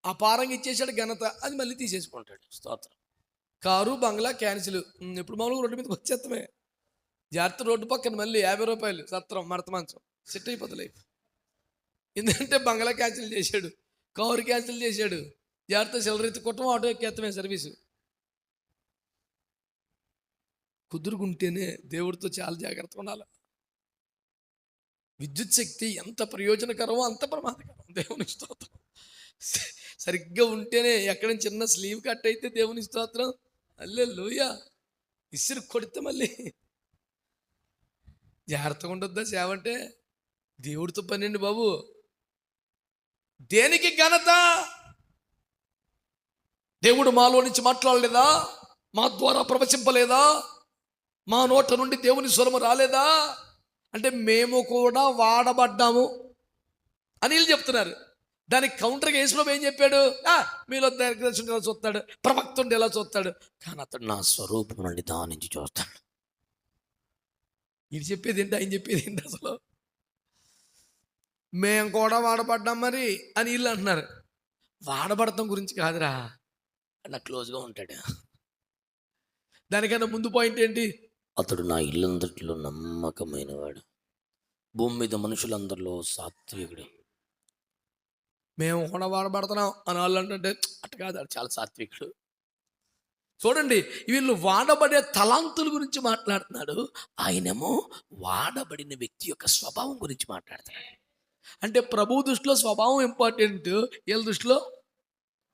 అపారంగా ఇచ్చేసాడు ఘనత, అది మళ్ళీ తీసేసుకుంటాడు. స్తోత్రం. కారు బంగ్లా క్యాన్సిల్. ఎప్పుడు మామూలుగా రోడ్డు మీదకి వచ్చేస్తామే. జాగ్రత్త, రోడ్డు పక్కన మళ్ళీ 50 రూపాయలు సత్రం మడత మంచం సెట్ అయిపోతుంది లైఫ్. ఎందుకంటే బంగ్లా క్యాన్సిల్ చేశాడు, కారు క్యాన్సిల్ చేశాడు. జాగ్రత్త, సిల్లరెత్తి కుట్టం, ఆటో ఎక్కేత్తమే సర్వీసు. కుదురుకుంటేనే దేవుడితో చాలా జాగ్రత్తగా ఉండాలి. విద్యుత్ శక్తి ఎంత ప్రయోజనకరమో అంత ప్రమాదకరం. దేవుని స్తోత్రం. సరిగ్గా ఉంటేనే ఎక్కడ చిన్న స్లీవ్ కట్ అయితే దేవుని స్తోత్రం, హల్లెలూయా, ఇసురు కొడితే మళ్ళీ జాగ్రత్తగా ఉండొద్దా సేవ అంటే? దేవుడితో పనండి బాబు. దేనికి ఘనత? దేవుడు మాలో నుంచి మాట్లాడలేదా? మా ద్వారా ప్రవచింపలేదా? మా నోట నుండి దేవుని స్వరము రాలేదా? అంటే మేము కూడా వాడబడ్డాము అని వీళ్ళు చెప్తున్నారు. దానికి కౌంటర్గా యేసుప్రభు ఏం చెప్పాడు? మీలో దీర్ఘదర్శుడు ఎలా చూస్తాడు, ప్రవక్తుండి ఎలా చూస్తాడు, కానీ అతడు నా స్వరూపం నుండి దాని నుంచి చూస్తాడు. ఇది చెప్పేది ఏంటి, ఆయన చెప్పేది ఏంటి అసలు? మేము కూడా వాడబడ్డాం మరి అని వీళ్ళు అంటున్నారు. వాడబడటం గురించి కాదురా, అన్న క్లోజ్గా ఉంటాడు. దానికన్నా ముందు పాయింట్ ఏంటి? అతడు నా ఇల్లందరిలో నమ్మకమైన వాడు, భూమి మీద మనుషులందరిలో సాత్వికుడు. మేము కూడా వాడబడుతున్నాం అని వాళ్ళు అంటే అట్ట కాదు, అది చాలా సాత్వికుడు. చూడండి, వీళ్ళు వాడబడే తలాంతుల గురించి మాట్లాడుతున్నాడు, ఆయనేమో వాడబడిన వ్యక్తి యొక్క స్వభావం గురించి మాట్లాడుతున్నాడు. అంటే ప్రభు దృష్టిలో స్వభావం ఇంపార్టెంట్, వీళ్ళ దృష్టిలో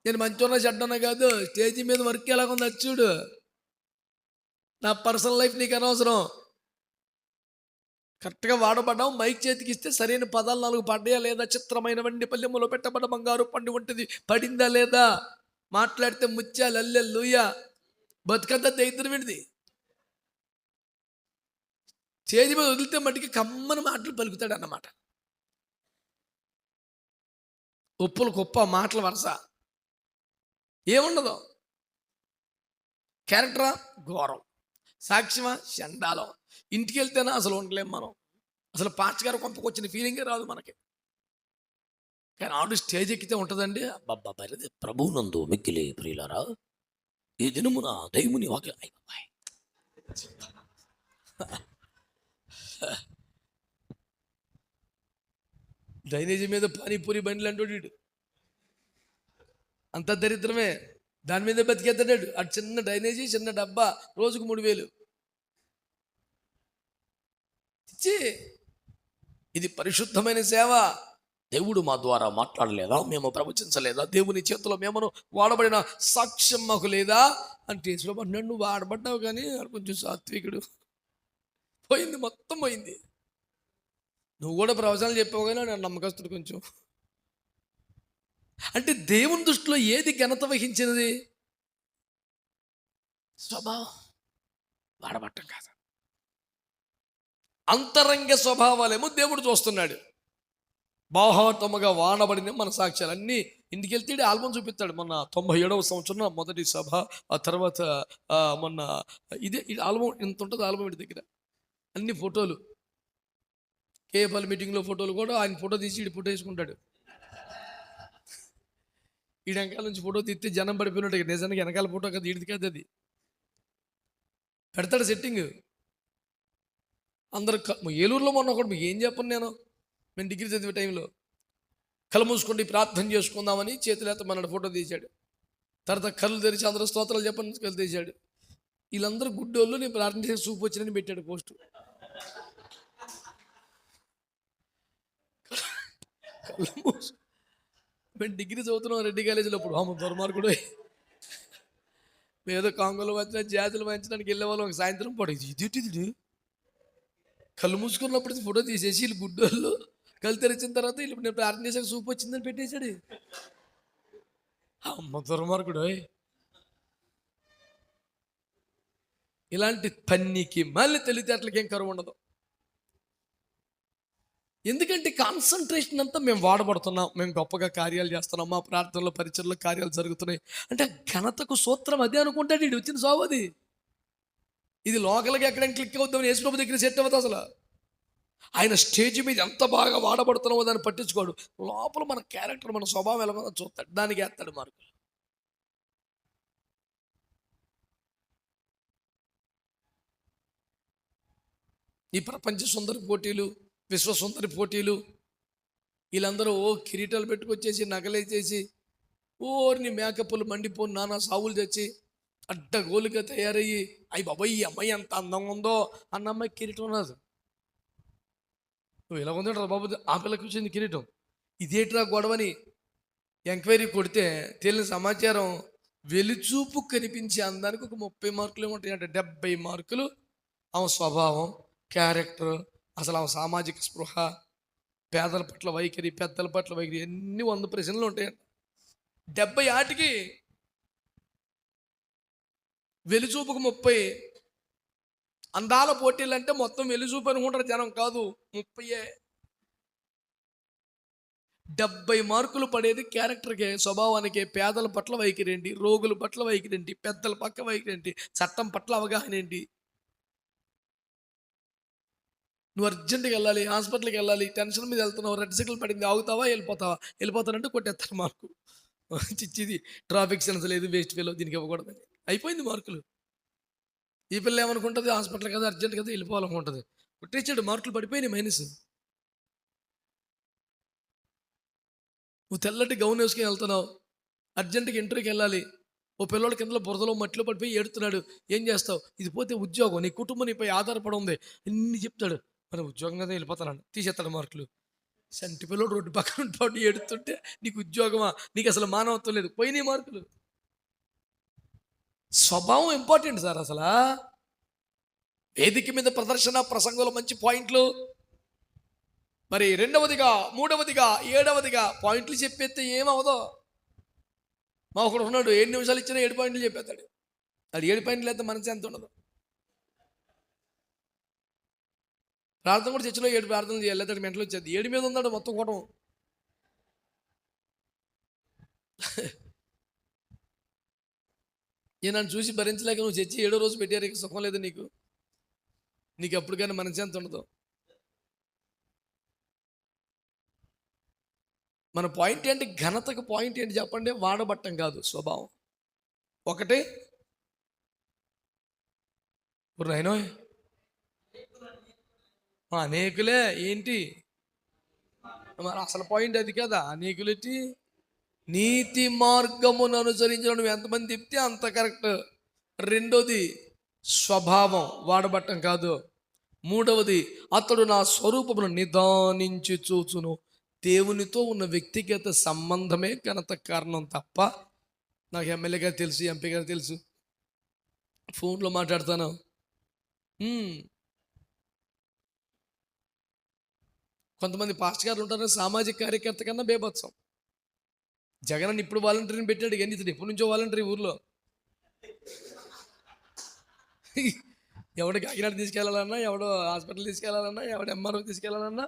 నేను మంచిగా చెడ్డన్నా కాదు, స్టేజీ మీద వర్క్ ఎలాగుంది అది చూడు, నా పర్సనల్ లైఫ్ నీకు అనవసరం. కరెక్ట్గా వాడబడ్డాం, మైక్ చేతికి ఇస్తే సరైన పదాలు 4 పడ్డాయా లేదా, చిత్రమైన వెండి పల్లెములో పెట్టబడ్డ బంగారు పండు వంటిది పడిందా లేదా, మాట్లాడితే ముత్యాలు, హల్లెలూయా, బతుకంతా దైత్యం విడిది. చేతి మీద వదిలితే మట్టికి కమ్మని మాటలు పలుకుతాడు అన్నమాట. ఉప్పులు కుప్ప మాటల వరుస ఏముండదు. క్యారెక్టరా ఘోరం, సాక్ష్యమా చండాలం. ఇంటికి వెళ్తేనే అసలు ఉండలేము మనం. అసలు పాస్టర్ గారు కొంపకు వచ్చిన ఫీలింగే రాదు మనకి. కానీ ఆడు స్టేజ్ ఎక్కితే ఉంటుందండి, అబ్బా బరిది ప్రభువునందు మిక్కిలి ప్రియులారా, ఈ దినమున దైవుని వాక్యం. డ్రైనేజీ మీద పానీపూరి బండ్లు అంటాడు, అంత దరిద్రమే. దాని మీద బతికేస్తాడు. అటు చిన్న డ్రైనేజీ, చిన్న డబ్బా, రోజుకు 3000. ఇది పరిశుద్ధమైన సేవ. దేవుడు మా ద్వారా మాట్లాడలేదా, మేము ప్రవచించలేదా, దేవుని చేతిలో మేమను వాడబడిన సాక్ష్యం మాకు లేదా అంటే అన్నాడు, నువ్వు వాడబడ్డావు కానీ కొంచెం సాత్వికుడు. పోయింది, మొత్తం పోయింది. నువ్వు కూడా ప్రవచనాలు చెప్పావు కానీ నేను నమ్మకస్తుడు కొంచెం. అంటే దేవుని దృష్టిలో ఏది ఘనత వహించినది? స్వభావం, వాడబట్టం కాదు. అంతరంగ స్వభావాలేమో దేవుడు చూస్తున్నాడు. బాహాటముగా వాడబడిన మన సాక్ష్యాలు అన్నీ ఇంటికి వెళ్తే ఆల్బమ్ చూపిస్తాడు. మొన్న 97వ సంవత్సరం మొదటి సభ, ఆ తర్వాత మొన్న ఇదే ఆల్బమ్ ఇంత ఉంటుంది. ఆల్బమ్ ఇంటి దగ్గర అన్ని ఫోటోలు, కేఎఫ్ఎల్ మీటింగ్లో ఫోటోలు కూడా ఆయన ఫోటో తీసి ఇటు ఫోటో వేసుకుంటాడు. ఈ వెనకాల నుంచి ఫోటో తీస్తే జనం పడిపోయినట్టు, నిజానికి వెనకాల ఫోటో కదా, ఈడిది కాదు అది. పెడతాడు సెట్టింగ్. అందరు ఏలూరులో మొన్న ఒకటి మీకు ఏం చెప్పను నేను డిగ్రీ చదివే టైంలో కళ్ళు మూసుకుంటే ప్రార్థన చేసుకుందామని చేతులేత మనడు ఫోటో తీశాడు. తర్వాత కళ్ళు తెరిచి అందరూ స్తోత్రాలు చెప్పని కళ్ళు తీశాడు. వీళ్ళందరూ గుడ్డోళ్ళు, నేను ప్రార్థన చేసి చూపు వచ్చినని పెట్టాడు పోస్టు. కళ్ళు మూసు మేము డిగ్రీ చదువుతున్నాం రెడ్డి కాలేజీలో. అప్పుడు దుర్మార్గుడు, ఏదో కాంగోలో వచ్చిన జాతులు వంచడానికి వెళ్ళే వాళ్ళం. ఒక సాయంత్రం పడు ఇది కళ్ళు మూసుకున్నప్పుడు ఫోటో తీసేసి వీళ్ళు గుడ్డోళ్ళు కళ్ళు తెరిచిన తర్వాత వీళ్ళు నేను ప్రార్థన చేసాక సూప్ వచ్చిందని పెట్టేశాడు. దుర్మార్గుడు. ఇలాంటి పనికి మళ్ళీ తెలివితేటలకి ఏం కరువు ఉండదు. ఎందుకంటే కాన్సన్ట్రేషన్ అంతా మేము వాడబడుతున్నాం, మేము గొప్పగా కార్యాలు చేస్తున్నాం, మా ప్రార్థనలో పరిచయలో కార్యాలు జరుగుతున్నాయి అంటే ఘనతకు సూత్రం అదే అనుకుంటాడు. ఇది వచ్చిన సావు అది. ఇది లోకల్గా ఎక్కడైనా క్లిక్ అవుతామని యేసుప్రభు దగ్గర సెట్ అవ్వదు అసలు. ఆయన స్టేజ్ మీద ఎంత బాగా వాడబడుతున్నామో దాన్ని పట్టించుకోడు. లోపల మన క్యారెక్టర్, మన స్వభావం ఎలా ఉందో చూస్తాడు, దానికి వేస్తాడు మార్కులు. ఈ ప్రపంచ సుందరి పోటీలు, విశ్వ సుందరి పోటీలు, వీళ్ళందరూ కిరీటాలు పెట్టుకొచ్చేసి నగలేసేసి ఓర్ని మేకప్లు మండిపోని నానా సావులు తెచ్చి అడ్డగోలుగా తయారయ్యి అయ్యి బాబాయ్ ఈ అమ్మాయి ఎంత అందంగా ఉందో అన్న అమ్మాయి కిరీటం ఉన్నది. నువ్వు ఇలా ఉందంటారా బాబు, ఆ పిల్లకి వచ్చింది కిరీటం. ఇదేట్రా గొడవని ఎంక్వైరీ కొడితే తేలిన సమాచారం, వెలుచూపు కనిపించే అందానికి ఒక 30 మార్కులు ఏముంటాయంటే 70 మార్కులు ఆమె స్వభావం, క్యారెక్టర్, అసలు ఆమె సామాజిక స్పృహ, పేదల పట్ల వైఖరి, పెద్దల పట్ల వైఖరి, అన్ని 100 ప్రశ్నలు ఉంటాయండి. 70 ఆటికి వెలుచూపుకు 30. అందాల పోటీలు అంటే మొత్తం వెలుచూపు అనుకుంటారు జనం, కాదు 30. 70 మార్కులు పడేది క్యారెక్టర్కే, స్వభావానికి, పేదల పట్ల వైఖరి ఏంటి, రోగుల పట్ల వైఖరి ఏంటి, పెద్దల పక్క వైఖరి ఏంటి, చట్టం పట్ల అవగాహన ఏంటి. నువ్వు అర్జెంటుగా వెళ్ళాలి, హాస్పిటల్కి వెళ్ళాలి, టెన్షన్ మీద వెళ్తున్నావు, రెడ్ సిగ్నల్ పడింది, ఆగుతావా వెళ్ళిపోతానంటే కొట్టేస్తారు మార్కు. చిచ్చిది ట్రాఫిక్ సెన్స్ లేదు, వేస్ట్ ఫెలో, దీనికి ఇవ్వకూడదని అయిపోయింది మార్కులు. ఈ పిల్ల ఏమనుకుంటుంది, హాస్పిటల్ కదా అర్జెంట్ కదా వెళ్ళిపోవాలనుకుంటుంది, కొట్టేసాడు, మార్కులు పడిపోయినాయి మైనస్. నువ్వు తెల్లటి గౌన్ వేసుకుని వెళ్తున్నావు, అర్జెంటుగా ఇంటర్వ్యూకి వెళ్ళాలి, ఓ పిల్లవాడు కిందలో బురదలో మట్టిలో పడిపోయి ఏడుతున్నాడు, ఏం చేస్తావు, ఇది పోతే ఉద్యోగం, నీ కుటుంబం నీపై ఆధారపడి ఉంది, అన్ని చెప్తాడు, మరి ఉద్యోగం కదా వెళ్ళిపోతాను, తీసేస్తాడు మార్కులు. సంటి పిల్లడు రోడ్డు పక్కన పాటు ఏడుతుంటే నీకు ఉద్యోగమా, నీకు అసలు మానవత్వం లేదు, పోయినాయి మార్కులు. స్వభావం ఇంపార్టెంట్ సార్. అసలు వేదిక మీద ప్రదర్శన ప్రసంగంలో మంచి పాయింట్లు, మరి రెండవదిగా, మూడవదిగా, ఏడవదిగా పాయింట్లు చెప్పేస్తే ఏమవదో. మా ఒకడు ఉన్నాడు, 7 నిమిషాలు ఇచ్చినా 7 పాయింట్లు చెప్పేస్తాడు. అది 7 పాయింట్లు అయితే మనసు ఎంత ఉండదు. ప్రార్థన కూడా చర్చిలో 7 ప్రార్థనలు చేయాలి, అతడు మెంటలు వచ్చేది, 7 మీద ఉన్నాడు మొత్తం కూటం. నేను నన్ను చూసి భరించలేక నువ్వు చర్చి 7వ రోజు పెట్టారు, ఇక సుఖం లేదు నీకు ఎప్పటికైనా మనసు ఎంత ఉండదు. మన పాయింట్ ఏంటి, ఘనతకు పాయింట్ ఏంటి చెప్పండి, వాడబట్టం కాదు, స్వభావం. ఒకటి రైనో అనేకులే ఏంటి, మరి అసలు పాయింట్ అది కదా, అనేకులెట్టి నీతి మార్గమును అనుసరించడం, నువ్వు ఎంతమంది చెప్తే అంత కరెక్ట్. రెండోది స్వభావం, వాడబట్టం కాదు. మూడవది అతడు నా స్వరూపమును నిదానించి చూచును, దేవునితో ఉన్న వ్యక్తిగత సంబంధమే ఘనత కారణం తప్ప, నాకు ఎమ్మెల్యే గారు తెలుసు, ఎంపీ గారు తెలుసు, ఫోన్లో మాట్లాడతాను. కొంతమంది పాస్టర్ గారు ఉంటారు, సామాజిక కార్యకర్త కన్నా బేబత్సం. జగన్ ఇప్పుడు వాలంటీర్ని పెట్టాడు, కానీ ఇతడు ఎప్పటి నుంచో వాలంటీర్ ఊర్లో. ఎవడు కాకినాడ తీసుకెళ్లాలన్నా, ఎవడో హాస్పిటల్ తీసుకెళ్లాలన్నా, ఎవడు ఎంఆర్ఓ తీసుకెళ్లాలన్నా,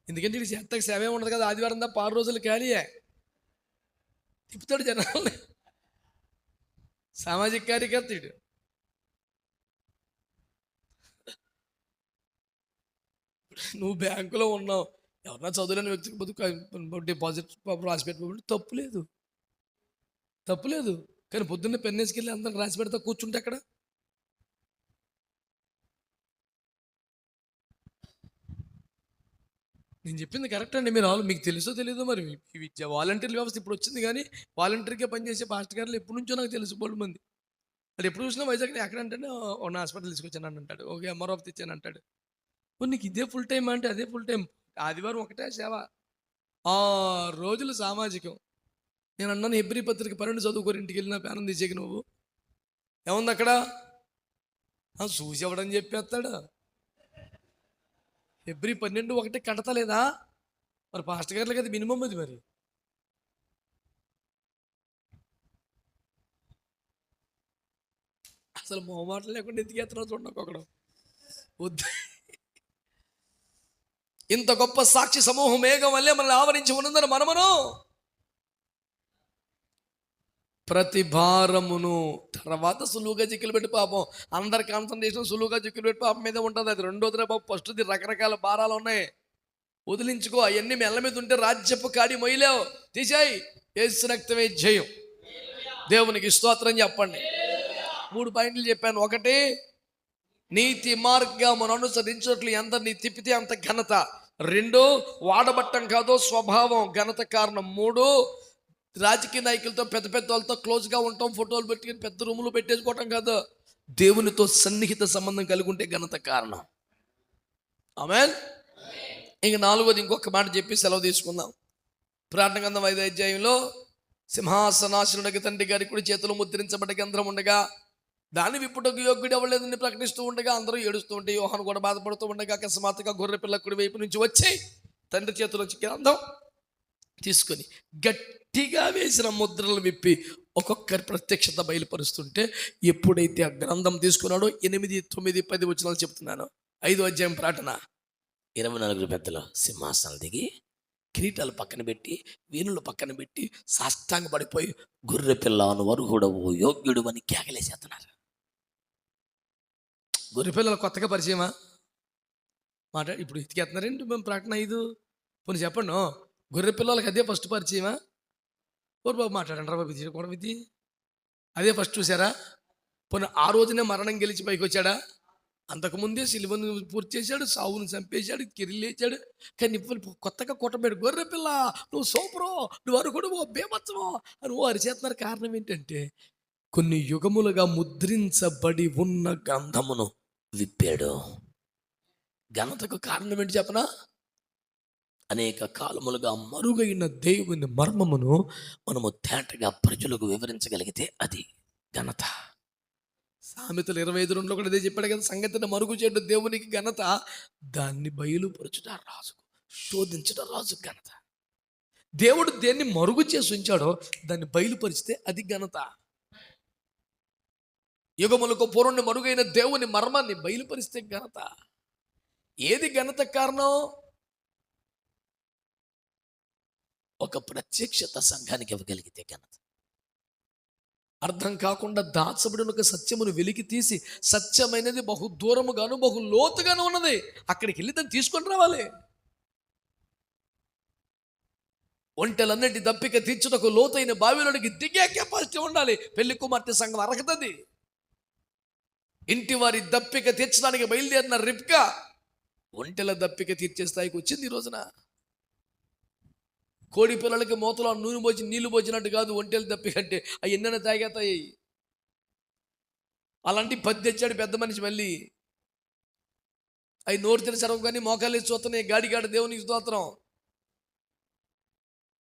ఎందుకంటే ఇది చేతకు సేవే ఉండదు కదా, ఆదివారం దా 6 రోజులు ఖాళీయే, తిప్పుతాడు జనాల్ని. సామాజిక కార్యకర్త ఇటు. నువ్వు బ్యాంకులో ఉన్నావు, ఎవరన్నా చదువులేని వ్యక్తికి బతుకు డిపాజిట్ రాసి పెట్టుకోబట్టి తప్పులేదు, కానీ పొద్దున్నే పెన్ వేసుకెళ్ళి అందరికి రాసి పెడతా కూర్చుంటే అక్కడ. నేను చెప్పింది కరెక్ట్ అండి, మీకు తెలుసో తెలీదో మరి, ఈ విద్య వాలంటీర్ వ్యవస్థ ఇప్పుడు వచ్చింది, కానీ వాలంటీర్గా పనిచేసే పాస్టర్ గారు ఎప్పటి నుంచో నాకు తెలుసు బోల్డ్ మంది. అది ఎప్పుడు చూసినా వైజాగ్ ఎక్కడ అంటే ఒక హాస్పిటల్ తీసుకొచ్చాను అంటాడు, ఒక ఎంఆర్ఓ తెచ్చాను అంటాడు. నీకు ఇదే ఫుల్ టైం అంటే అదే ఫుల్ టైం, ఆదివారం ఒకటే సేవ, 6 రోజులు సామాజికం. నేను అన్నాను, హెబ్రీ పత్రిక 12 చదువుకోరు, ఇంటికి వెళ్ళిన పేనం తీసేకి నువ్వు ఏముంది అక్కడ, చూసి ఎవడని చెప్పేస్తాడు. హెబ్రీ 12:1 కడతలేదా, మరి పాస్టర్ గారులకి అది మినిమం అది. మరి అసలు మొహమాటలు లేకుండా ఎత్తికేస్తున్నావు చూడండి ఒకడు, వద్దు. ఇంత గొప్ప సాక్షి సమూహం మేఘం వల్లే మనల్ని ఆవరించి ఉన్నదని మనమును ప్రతి భారమును, తర్వాత సులువుగా చిక్కులు పెట్టి పాపం, అందరి కాన్సన్ట్రేషన్ సులువుగా చిక్కులు పెట్టి పాపం మీద ఉంటుంది. అది రెండోదిరా బాబు, ఫస్ట్ది రకరకాల భారాలు ఉన్నాయి, వదిలించుకో. అవన్నీ మెల్ల మీద ఉంటే రాజ్యపు కాడి మొయ్యలేవు, తీసేయి. యేసు రక్తమే జయం, దేవునికి స్తోత్రం చెప్పండి. 3 పాయింట్లు చెప్పాను. ఒకటి, నీతి మార్గమును అనుసరించట్లు ఎందరిని తిప్పితే అంత ఘనత. 2, వాడబట్టం కాదు, స్వభావం ఘనత కారణం. 3, రాజకీయ నాయకులతో పెద్ద పెద్ద వాళ్ళతో క్లోజ్గా ఉంటాం, ఫోటోలు పెట్టుకుని పెద్ద రూములు పెట్టేసుకోవటం కాదు. దేవునితో సన్నిహిత సంబంధం కలిగి ఉంటే ఘనత కారణం. ఆమేన్. ఇంక నాలుగోది ఇంకొక మాట చెప్పి సెలవు తీసుకుందాం. ప్రార్థన గ్రంథం 5వ అధ్యాయంలో సింహాసనాసనుడికి తండ్రి గారి కుడి చేతులు ముద్రించబడ్డ గ్రంథం ఉండగా దాన్ని విప్పుటకు యోగ్యుడు అవ్వలేదని ప్రకటిస్తూ ఉండగా అందరూ ఏడుస్తూ ఉంటే యోహాను కూడా బాధపడుతూ ఉండగా అకస్మాత్తుగా గొర్రె పిల్ల కుడి వైపు నుంచి వచ్చి తండ్రి చేతులు వచ్చి గ్రంథం తీసుకొని గట్టిగా వేసిన ముద్రలు విప్పి ఒక్కొక్కరి ప్రత్యక్షత బయలుపరుస్తుంటే ఎప్పుడైతే ఆ గ్రంథం తీసుకున్నాడో 8, 9, 10 వచనాలు చెప్తున్నాను. 5వ అధ్యాయం ప్రార్థన. 24 పెద్దలు సింహాసనాలు దిగి కిరీటాలు పక్కన పెట్టి వీణులు పక్కన పెట్టి సాష్టాంగ పడిపోయి గొర్రె పిల్ల వారు కూడా ఓ యోగ్యుడు అని కేకలేసేస్తున్నారు. గొర్రె పిల్లలు కొత్తగా పరిచయమా మాట ఇప్పుడు ఎతికేస్తున్నారండి. మేము ప్రకటన 5 పోనీ చెప్పండి. గొర్రె పిల్లలకి అదే ఫస్ట్ పరిచయమా? ఓరు బాబు మాట్లాడండి రా బాబు, ఇది కూడా ఇది అదే ఫస్ట్ చూసారా? పోనీ ఆ రోజునే మరణం గెలిచి పైకి వచ్చాడా? అంతకుముందే సిలువను పూర్తి చేశాడు, సావును చంపేశాడు, కిరిలేచాడు. కానీ ఇప్పుడు కొత్తగా కొట్టబెడు గొర్రె పిల్ల నువ్వు సూపరో, నువ్వు అరుగుడు ఓ బేమత్సమో అని ఓ అరిచేస్తున్నారు. కారణం ఏంటంటే కొన్ని యుగములుగా ముద్రించబడి ఉన్న గ్రంథమును విప్పాడు. ఘనతకు కారణం ఏంటి చెప్పనా? అనేక కాలములుగా మరుగైన దేవుని మర్మమును మనము తేటగా ప్రజలకు వివరించగలిగితే అది ఘనత. సామెతలు 25:2 కూడా అదే చెప్పాడు కదా, సంగతిని మరుగు చేయడం దేవునికి ఘనత, దాన్ని బయలుపరచుట రాజుకు, శోధించడం రాజు ఘనత. దేవుడు దేన్ని మరుగు చేసి ఉంచాడో దాన్ని బయలుపరిచితే అది ఘనత. యుగములకు పూర్వం మరుగైన దేవుని మర్మాన్ని బయలుపరిస్తే ఘనత. ఏది ఘనత కారణం? ఒక ప్రత్యక్షత సంఘానికి ఇవ్వగలిగితే ఘనత. అర్థం కాకుండా దాచబడిన ఒక సత్యమును వెలికి తీసి సత్యమైనది బహు దూరముగాను బహు లోతుగాను ఉన్నది, అక్కడికి వెళ్ళి దాన్ని తీసుకొని రావాలి. ఒంటెలన్నిటి దప్పిక తీర్చుటకు లోతైన బావిలోనికి దిగే కెపాసిటీ ఉండాలి. పెళ్లి కుమార్తె సంఘం అర్హతది. ఇంటి వారి దప్పిక తీర్చడానికి బయలుదేరిన రిబ్కా ఒంటెల దప్పిక తీర్చే స్థాయికి వచ్చింది. ఈ రోజున కోడి పిల్లలకి మూతలో నూనె పోసి నీళ్లు పోసినట్టు కాదు ఒంటెలు దప్పికంటే, అవి ఎన్నైనా తాగేతాయి. అలాంటి 10 తెచ్చాడు పెద్ద మనిషి. మళ్ళీ అవి నోరు తెరిచడం కానీ మోకాలు చూస్తున్నాయి. గాడిగాడ దేవునికి స్తోత్రం.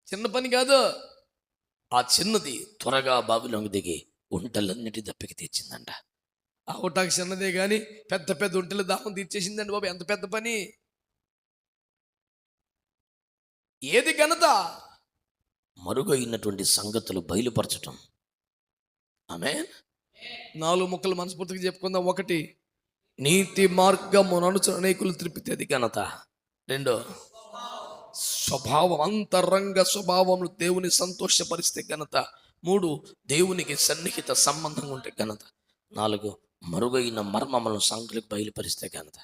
చిన్న పని కాదు. ఆ చిన్నది త్వరగా బావిలోకి దిగి ఒంటెలన్నిటి దప్పిక తీర్చిందంట. ఆ ఊటాకు చిన్నదే కానీ పెద్ద పెద్ద ఒంటెల దాహం తీర్చేసిందండి బాబు. ఎంత పెద్ద పని! ఏది ఘనత? మరుగైనటువంటి సంగతులు బయలుపరచటం. ఆమేన్. 4 ముక్కలు మనస్ఫూర్తిగా చెప్పుకుందాం. 1, నీతి మార్గమును అనుసరణ అనేకులు త్రిప్పితే అది ఘనత. 2, స్వభావం, అంతరంగ స్వభావములు దేవుని సంతోషపరిస్తే ఘనత. 3, దేవునికి సన్నిహిత సంబంధం ఉంటే ఘనత. 4, మరుగైన మర్మములను సంఘాలకు బయలుపరిస్తే ఘనత.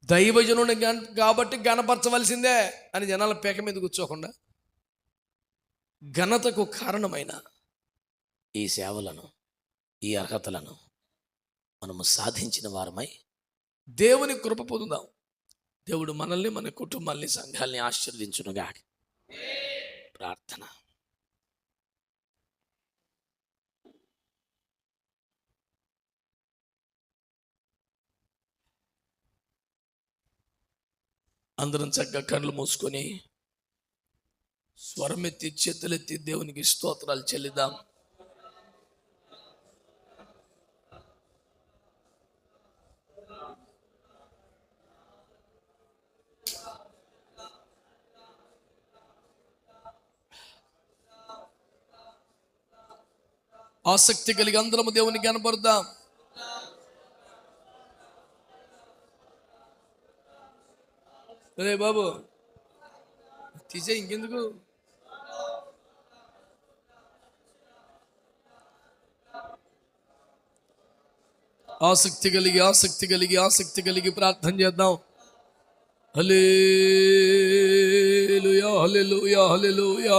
దైవజనుని కాబట్టి ఘనపరచవలసిందే అని జనాల పేక మీద కూర్చోకుండా ఘనతకు కారణమైన ఈ సేవలను, ఈ అర్హతలను మనము సాధించిన వారమై దేవుని కృప పొందుదాం. దేవుడు మనల్ని, మన కుటుంబాల్ని, సంఘాల్ని ఆశీర్వదించునుగా. ప్రార్థన. అందరం చక్కగా కళ్ళు మూసుకొని స్వరమెత్తి చేతులెత్తి దేవునికి స్తోత్రాలు చెల్లిద్దాం. ఆసక్తి కలిగి అందరము దేవునికి కనపడదాం. అరే బాబు తీసే, ఇంకెందుకు? ఆసక్తి కలిగి ప్రార్థన చేద్దాం. హల్లెలూయా, హల్లెలూయా, హల్లెలూయా.